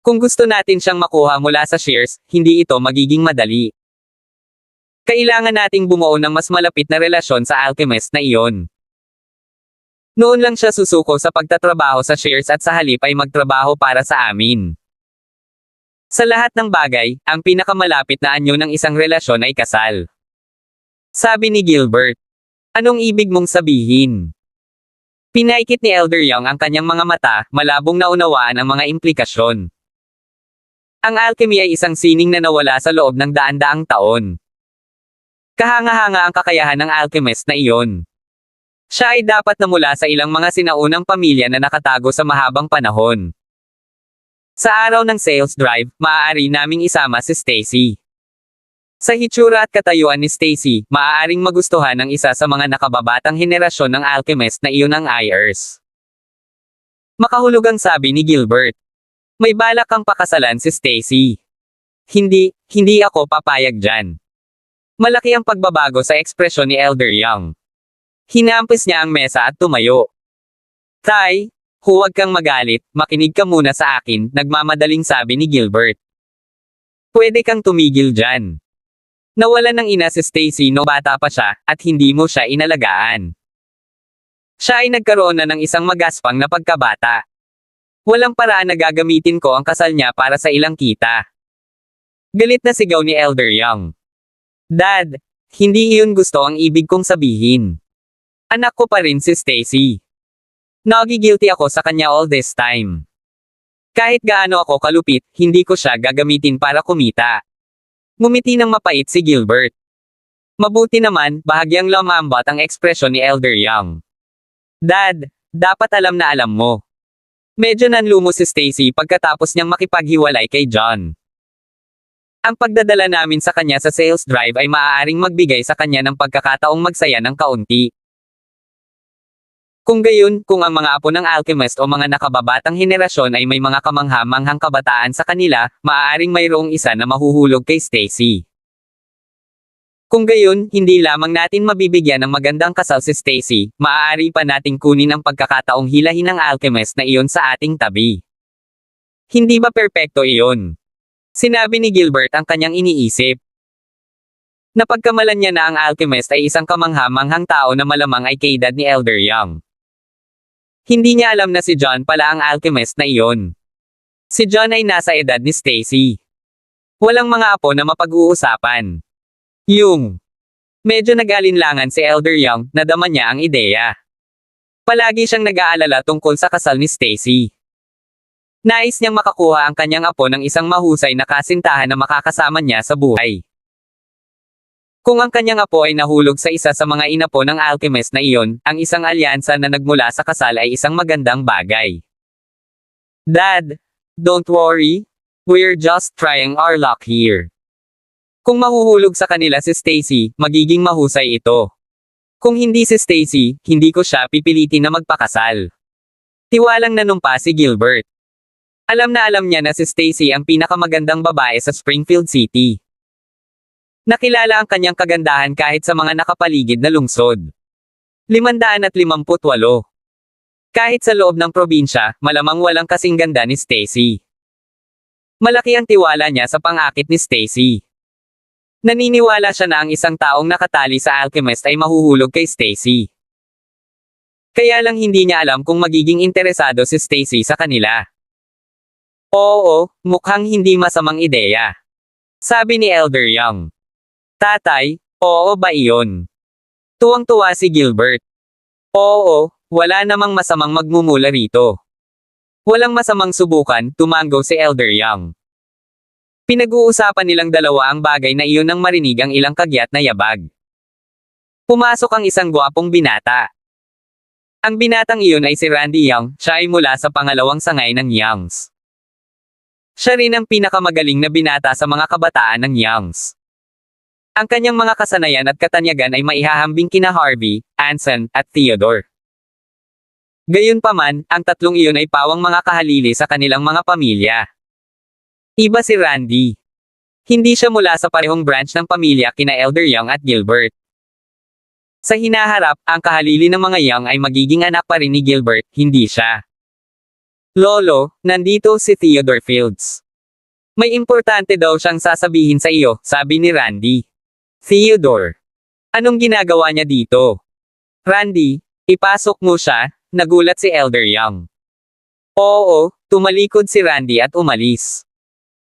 Kung gusto natin siyang makuha mula sa shares, hindi ito magiging madali. Kailangan nating bumuo ng mas malapit na relasyon sa alchemist na iyon. Noon lang siya susuko sa pagtatrabaho sa shares at sa halip ay magtrabaho para sa amin. Sa lahat ng bagay, ang pinakamalapit na anyo ng isang relasyon ay kasal. Sabi ni Gilbert. Anong ibig mong sabihin? Pinaikit ni Elder Young ang kanyang mga mata, malabong naunawaan ang mga implikasyon. Ang alchemy ay isang sining na nawala sa loob ng daan-daang taon. Kahanga-hanga ang kakayahan ng alchemist na iyon. Siya ay dapat na mula sa ilang mga sinaunang pamilya na nakatago sa mahabang panahon. Sa araw ng sales drive, maaari naming isama si Stacy. Sa hitsura at katayuan ni Stacy, maaaring magustuhan ng isa sa mga nakababatang henerasyon ng alchemist na iyon ang Ayers. Makahulugang sabi ni Gilbert. May balak kang pakasalan si Stacy. Hindi ako papayag dyan. Malaki ang pagbabago sa ekspresyon ni Elder Young. Hinampis niya ang mesa at tumayo. Tay, huwag kang magalit, makinig ka muna sa akin, nagmamadaling sabi ni Gilbert. Pwede kang tumigil dyan. Nawalan ng ina si Stacy no bata pa siya, at hindi mo siya inalagaan. Siya ay nagkaroon na ng isang magaspang na pagkabata. Walang paraan na gagamitin ko ang kasal niya para sa ilang kita. Galit na sigaw ni Elder Young. Dad, hindi iyon gusto ang ibig kong sabihin. Anak ko pa rin si Stacy. Nagigilty ako sa kanya all this time. Kahit gaano ako kalupit, hindi ko siya gagamitin para kumita. Ngumiti ng mapait si Gilbert. Mabuti naman, bahagyang lumambot ang ekspresyon ni Elder Young. Dad, dapat alam na alam mo. Medyo nanlumo si Stacy pagkatapos niyang makipaghiwalay kay John. Ang pagdadala namin sa kanya sa sales drive ay maaaring magbigay sa kanya ng pagkakataong magsaya ng kaunti. Kung gayon, kung ang mga apo ng alchemist o mga nakababatang henerasyon ay may mga kamangha-manghang kabataan sa kanila, maaaring mayroong isa na mahuhulog kay Stacy. Kung gayon, hindi lamang natin mabibigyan ng magandang kasal si Stacy, maaari pa nating kunin ang pagkakataong hilahin ng alchemist na iyon sa ating tabi. Hindi ba perpekto iyon? Sinabi ni Gilbert ang kanyang iniisip. Napagkamalan niya na ang alchemist ay isang kamangha-manghang tao na malamang ay kaedad ni Elder Young. Hindi niya alam na si John pala ang alchemist na iyon. Si John ay nasa edad ni Stacy. Walang mga apo na mapag-uusapan. Medyo nag-alinlangan si Elder Young, nadama niya ang ideya. Palagi siyang nag-aalala tungkol sa kasal ni Stacy. Nais niyang makakuha ang kanyang apo ng isang mahusay na kasintahan na makakasama niya sa buhay. Kung ang kanyang apo ay nahulog sa isa sa mga inapo ng alchemist na iyon, ang isang alyansa na nagmula sa kasal ay isang magandang bagay. Dad, don't worry. We're just trying our luck here. Kung mahuhulog sa kanila si Stacy, magiging mahusay ito. Kung hindi si Stacy, hindi ko siya pipilitin na magpakasal. Tiwalang nanumpa si Gilbert. Alam na alam niya na si Stacy ang pinakamagandang babae sa Springfield City. Nakilala ang kanyang kagandahan kahit sa mga nakapaligid na lungsod. 558. Kahit sa loob ng probinsya, malamang walang kasing ganda ni Stacy. Malaki ang tiwala niya sa pang-akit ni Stacy. Naniniwala siya na ang isang taong nakatali sa alchemist ay mahuhulog kay Stacy. Kaya lang hindi niya alam kung magiging interesado si Stacy sa kanila. Oo, mukhang hindi masamang ideya. Sabi ni Elder Young. Tatay, oo ba iyon? Tuwang-tuwa si Gilbert. Oo, wala namang masamang magmumula rito. Walang masamang subukan, tumango si Elder Young. Pinag-uusapan nilang dalawa ang bagay na iyon nang marinig ang ilang kagyat na yabag. Pumasok ang isang gwapong binata. Ang binatang iyon ay si Randy Young, siya ay mula sa pangalawang sangay ng Youngs. Siya rin ang pinakamagaling na binata sa mga kabataan ng Youngs. Ang kanyang mga kasanayan at katanyagan ay maihahambing kina Harvey, Anson, at Theodore. Gayunpaman, ang tatlong iyon ay pawang mga kahalili sa kanilang mga pamilya. Iba si Randy. Hindi siya mula sa parehong branch ng pamilya kina Elder Young at Gilbert. Sa hinaharap, ang kahalili ng mga Young ay magiging anak pa rin ni Gilbert, hindi siya. Lolo, nandito si Theodore Fields. May importante daw siyang sasabihin sa iyo, sabi ni Randy. Theodore. Anong ginagawa niya dito? Randy, ipasok mo siya, nagulat si Elder Young. Oo, tumalikod si Randy at umalis.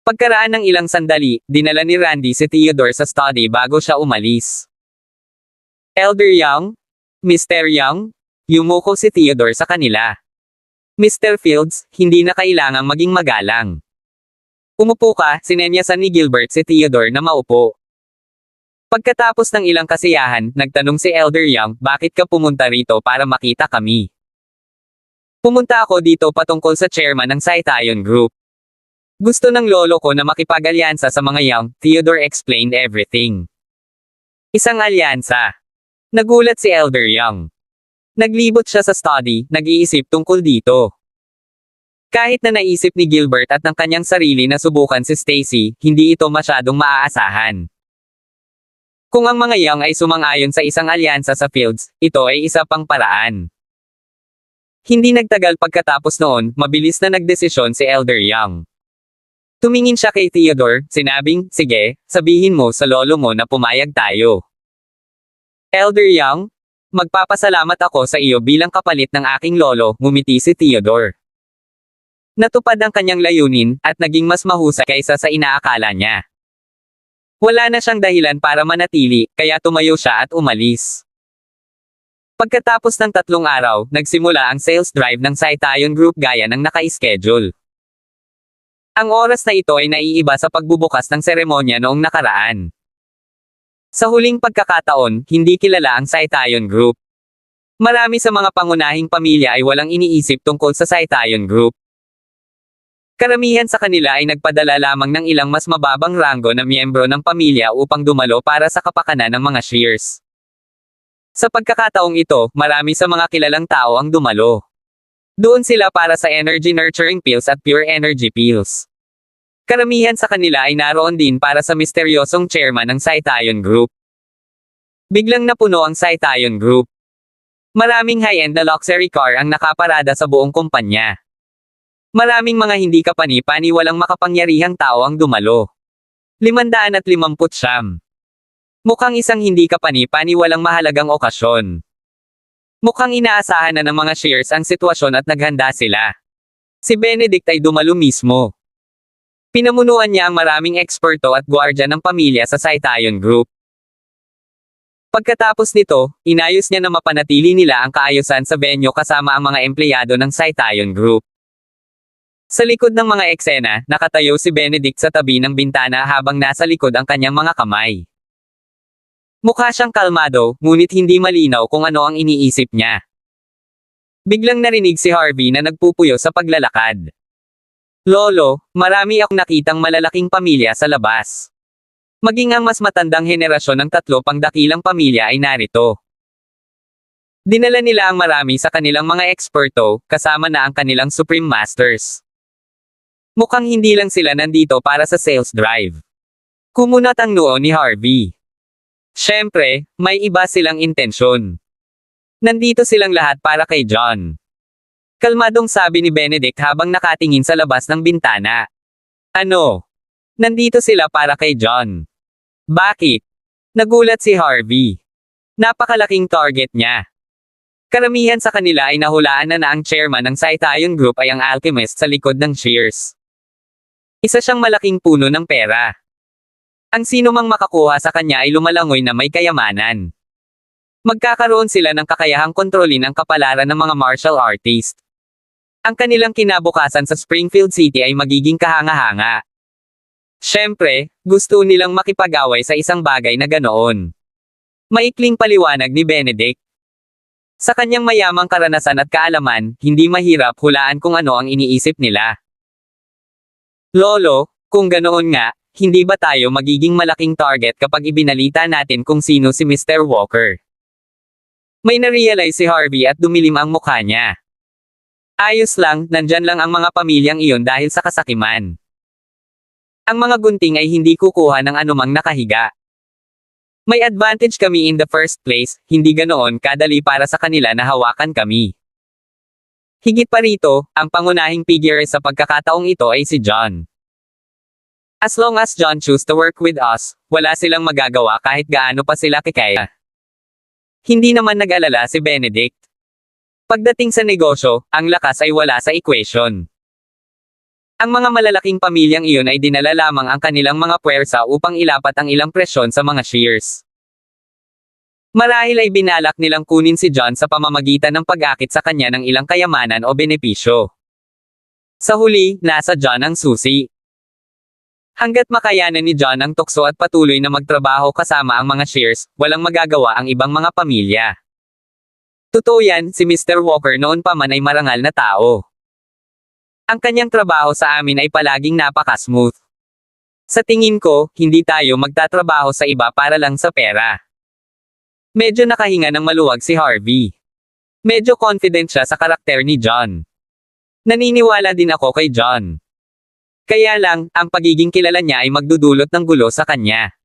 Pagkaraan ng ilang sandali, dinala ni Randy si Theodore sa study bago siya umalis. Elder Young? Mr. Young? Yumuko si Theodore sa kanila. Mr. Fields, hindi na kailangang maging magalang. Umupo ka, sinenyasan ni Gilbert si Theodore na maupo. Pagkatapos ng ilang kasiyahan, nagtanong si Elder Young, bakit ka pumunta rito para makita kami? Pumunta ako dito patungkol sa chairman ng Citayon Group. Gusto ng lolo ko na makipag-alyansa sa mga Young, Theodore explained everything. Isang alyansa. Nagulat si Elder Young. Naglibot siya sa study, nag-iisip tungkol dito. Kahit na naisip ni Gilbert at ng kanyang sarili na subukan si Stacy, hindi ito masyadong maaasahan. Kung ang mga Young ay sumang-ayon sa isang alyansa sa Fields, ito ay isa pang paraan. Hindi nagtagal pagkatapos noon, mabilis na nagdesisyon si Elder Young. Tumingin siya kay Theodore, sinabing, sige, sabihin mo sa lolo mo na pumayag tayo. Elder Young, magpapasalamat ako sa iyo bilang kapalit ng aking lolo, ngumiti si Theodore. Natupad ang kanyang layunin, at naging mas mahusay kaysa sa inaakala niya. Wala na siyang dahilan para manatili, kaya tumayo siya at umalis. Pagkatapos ng 3 araw, nagsimula ang sales drive ng Citayon Group gaya ng naka-schedule. Ang oras na ito ay naiiba sa pagbubukas ng seremonya noong nakaraan. Sa huling pagkakataon, hindi kilala ang Citayon Group. Marami sa mga pangunahing pamilya ay walang iniisip tungkol sa Citayon Group. Karamihan sa kanila ay nagpadala lamang ng ilang mas mababang ranggo na miyembro ng pamilya upang dumalo para sa kapakanan ng mga shares. Sa pagkakataong ito, marami sa mga kilalang tao ang dumalo. Doon sila para sa energy nurturing pills at pure energy pills. Karamihan sa kanila ay naroon din para sa misteryosong chairman ng Citayon Group. Biglang napuno ang Citayon Group. Maraming high-end na luxury car ang nakaparada sa buong kumpanya. Maraming mga hindi kapani-paniwalang makapangyarihang tao ang dumalo. 550. Mukhang isang hindi kapani-paniwalang mahalagang okasyon. Mukhang inaasahan na ng mga shares ang sitwasyon at naghanda sila. Si Benedict ay dumalo mismo. Pinamunuan niya ang maraming eksperto at gwardya ng pamilya sa Citayon Group. Pagkatapos nito, inayos niya na mapanatili nila ang kaayusan sa venue kasama ang mga empleyado ng Citayon Group. Sa likod ng mga eksena, nakatayo si Benedict sa tabi ng bintana habang nasa likod ang kanyang mga kamay. Mukha siyang kalmado, ngunit hindi malinaw kung ano ang iniisip niya. Biglang narinig si Harvey na nagpupuyo sa paglalakad. Lolo, marami akong nakitang malalaking pamilya sa labas. Maging ang mas matandang henerasyon ng 3 pangdakilang pamilya ay narito. Dinala nila ang marami sa kanilang mga eksperto, kasama na ang kanilang Supreme Masters. Mukhang hindi lang sila nandito para sa sales drive. Kumunat ang noo ni Harvey. Siyempre, may iba silang intensyon. Nandito silang lahat para kay John. Kalmadong sabi ni Benedict habang nakatingin sa labas ng bintana. Ano? Nandito sila para kay John. Bakit? Nagulat si Harvey. Napakalaking target niya. Karamihan sa kanila ay nahulaan na ang chairman ng Saitayon Group ay ang alchemist sa likod ng shares. Isa siyang malaking puno ng pera. Ang sino mang makakuha sa kanya ay lumalangoy na may kayamanan. Magkakaroon sila ng kakayahang kontrolin ang kapalaran ng mga martial artist. Ang kanilang kinabukasan sa Springfield City ay magiging kahanga-hanga. Siyempre, gusto nilang makipag-away sa isang bagay na ganoon. Maikling paliwanag ni Benedict. Sa kanyang mayamang karanasan at kaalaman, hindi mahirap hulaan kung ano ang iniisip nila. Lolo, kung ganoon nga, hindi ba tayo magiging malaking target kapag ibinalita natin kung sino si Mr. Walker? May narealize si Harvey at dumilim ang mukha niya. Ayos lang, nandyan lang ang mga pamilyang iyon dahil sa kasakiman. Ang mga gunting ay hindi kukuha ng anumang nakahiga. May advantage kami in the first place, hindi ganoon kadali para sa kanila na hawakan kami. Higit pa rito, ang pangunahing figure sa pagkakataong ito ay si John. As long as John choose to work with us, wala silang magagawa kahit gaano pa sila kikaya. Hindi naman nag-alala si Benedict. Pagdating sa negosyo, ang lakas ay wala sa equation. Ang mga malalaking pamilyang iyon ay dinala lamang ang kanilang mga puwersa upang ilapat ang ilang presyon sa mga shares. Marahil ay binalak nilang kunin si John sa pamamagitan ng pag-akit sa kanya ng ilang kayamanan o benepisyo. Sa huli, nasa John ang susi. Hanggat makayanan ni John ang tukso at patuloy na magtrabaho kasama ang mga shares, walang magagawa ang ibang mga pamilya. Totoo yan, si Mr. Walker noon pa man ay marangal na tao. Ang kanyang trabaho sa amin ay palaging napaka-smooth. Sa tingin ko, hindi tayo magtatrabaho sa iba para lang sa pera. Medyo nakahinga ng maluwag si Harvey. Medyo confident siya sa karakter ni John. Naniniwala din ako kay John. Kaya lang, ang pagiging kilala niya ay magdudulot ng gulo sa kanya.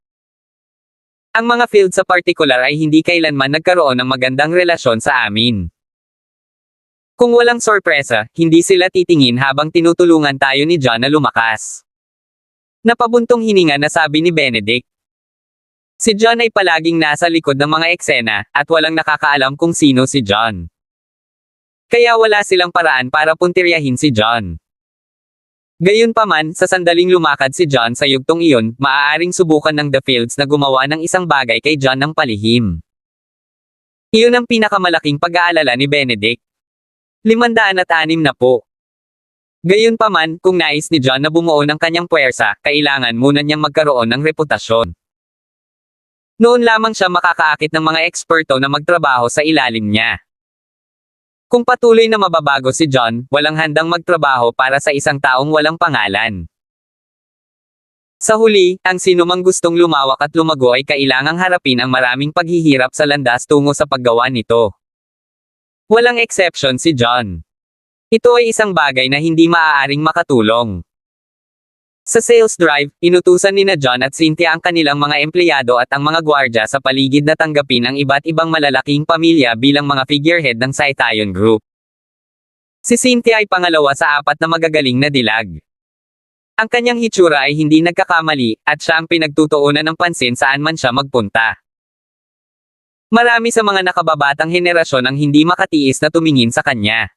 Ang mga field sa partikular ay hindi kailanman nagkaroon ng magandang relasyon sa amin. Kung walang sorpresa, hindi sila titingin habang tinutulungan tayo ni John na lumakas. Napabuntong hininga na sabi ni Benedict. Si John ay palaging nasa likod ng mga eksena, at walang nakakaalam kung sino si John. Kaya wala silang paraan para puntiryahin si John. Gayunpaman, sa sandaling lumakad si John sa yugtong iyon, maaaring subukan ng The Fields na gumawa ng isang bagay kay John ng palihim. Iyon ang pinakamalaking pag-aalala ni Benedict. 506 na po. Gayunpaman, kung nais ni John na bumuo ng kanyang puwersa, kailangan muna niyang magkaroon ng reputasyon. Noon lamang siya makakaakit ng mga eksperto na magtrabaho sa ilalim niya. Kung patuloy na mababago si John, walang handang magtrabaho para sa isang taong walang pangalan. Sa huli, ang sinumang gustong lumawak at lumago ay kailangang harapin ang maraming paghihirap sa landas tungo sa paggawa nito. Walang exception si John. Ito ay isang bagay na hindi maaaring makatulong. Sa sales drive, inutusan nina John at Cynthia ang kanilang mga empleyado at ang mga gwardya sa paligid na tanggapin ang iba't ibang malalaking pamilya bilang mga figurehead ng Saitayon Group. Si Cynthia ay pangalawa sa 4 na magagaling na dilag. Ang kanyang hitsura ay hindi nagkakamali, at siya ang pinagtutuunan ng pansin saan man siya magpunta. Marami sa mga nakababatang henerasyon ang hindi makatiis na tumingin sa kanya.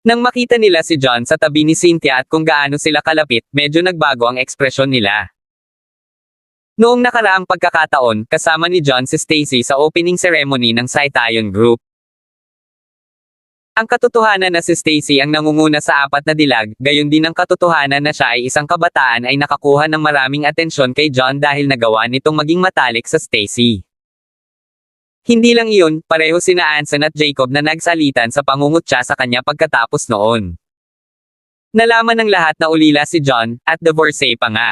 Nang makita nila si John sa tabi ni Cynthia at kung gaano sila kalapit, medyo nagbago ang ekspresyon nila. Noong nakaraang pagkakataon, kasama ni John si Stacy sa opening ceremony ng Saitayon Group. Ang katotohanan na si Stacy ang nangunguna sa 4 na dilag, gayon din ang katotohanan na siya ay isang kabataan ay nakakuha ng maraming atensyon kay John dahil nagawa nitong maging matalik sa Stacy. Hindi lang iyon, pareho sina Anson at Jacob na nagsalitan sa pangungutya sa kanya pagkatapos noon. Nalaman ng lahat na ulila si John, at divorcee pa nga.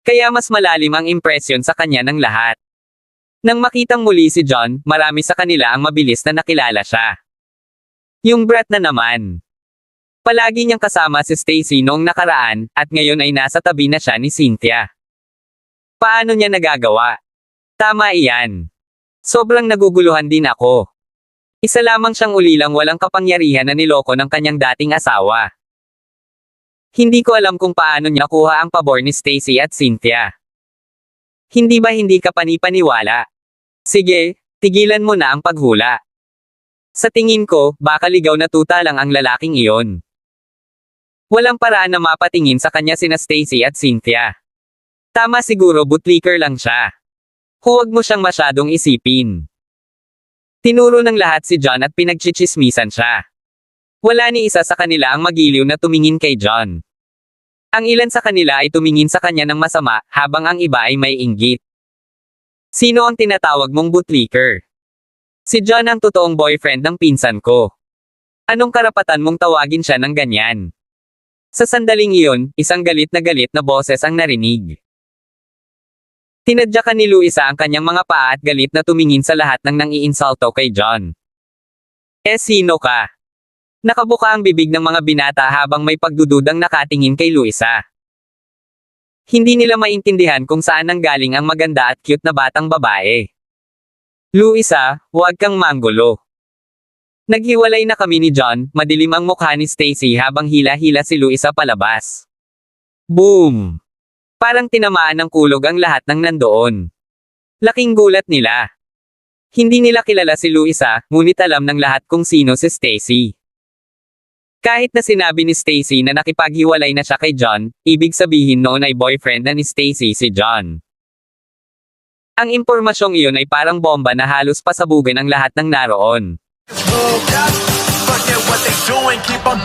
Kaya mas malalim ang impresyon sa kanya ng lahat. Nang makitang muli si John, marami sa kanila ang mabilis na nakilala siya. Yung brat na naman. Palagi niyang kasama si Stacy noong nakaraan, at ngayon ay nasa tabi na siya ni Cynthia. Paano niya nagagawa? Tama iyan. Sobrang naguguluhan din ako. Isa lamang siyang ulilang walang kapangyarihan na niloko ng kanyang dating asawa. Hindi ko alam kung paano niya nakuha ang pabor ni Stacy at Cynthia. Hindi ba hindi ka panipaniwala? Sige, tigilan mo na ang paghula. Sa tingin ko, baka ligaw na tuta lang ang lalaking iyon. Walang paraan na mapatingin sa kanya sina Stacy at Cynthia. Tama siguro bootlicker lang siya. Huwag mo siyang masyadong isipin. Tinuro ng lahat si John at pinagchichismisan siya. Wala ni isa sa kanila ang magiliw na tumingin kay John. Ang ilan sa kanila ay tumingin sa kanya ng masama, habang ang iba ay may inggit. Sino ang tinatawag mong bootlicker? Si John ang totoong boyfriend ng pinsan ko. Anong karapatan mong tawagin siya ng ganyan? Sa sandaling iyon, isang galit na boses ang narinig. Tinadyakan ni Luisa ang kanyang mga paa at galit na tumingin sa lahat ng nang-iinsulto kay John. Sino ka? Nakabuka ang bibig ng mga binata habang may pagdududang nakatingin kay Luisa. Hindi nila maintindihan kung saan nanggaling ang maganda at cute na batang babae. Luisa, huwag kang manggulo. Naghiwalay na kami ni John, madilim ang mukha ni Stacy habang hila-hila si Luisa palabas. Boom! Parang tinamaan ng kulog ang lahat ng nandoon. Laking gulat nila. Hindi nila kilala si Luisa, ngunit alam ng lahat kung sino si Stacy. Kahit na sinabi ni Stacy na nakipaghiwalay na siya kay John, ibig sabihin noon ay boyfriend na ni Stacy si John. Ang impormasyong iyon ay parang bomba na halos pasabugin ang lahat ng naroon. Forget what they doing, keep on.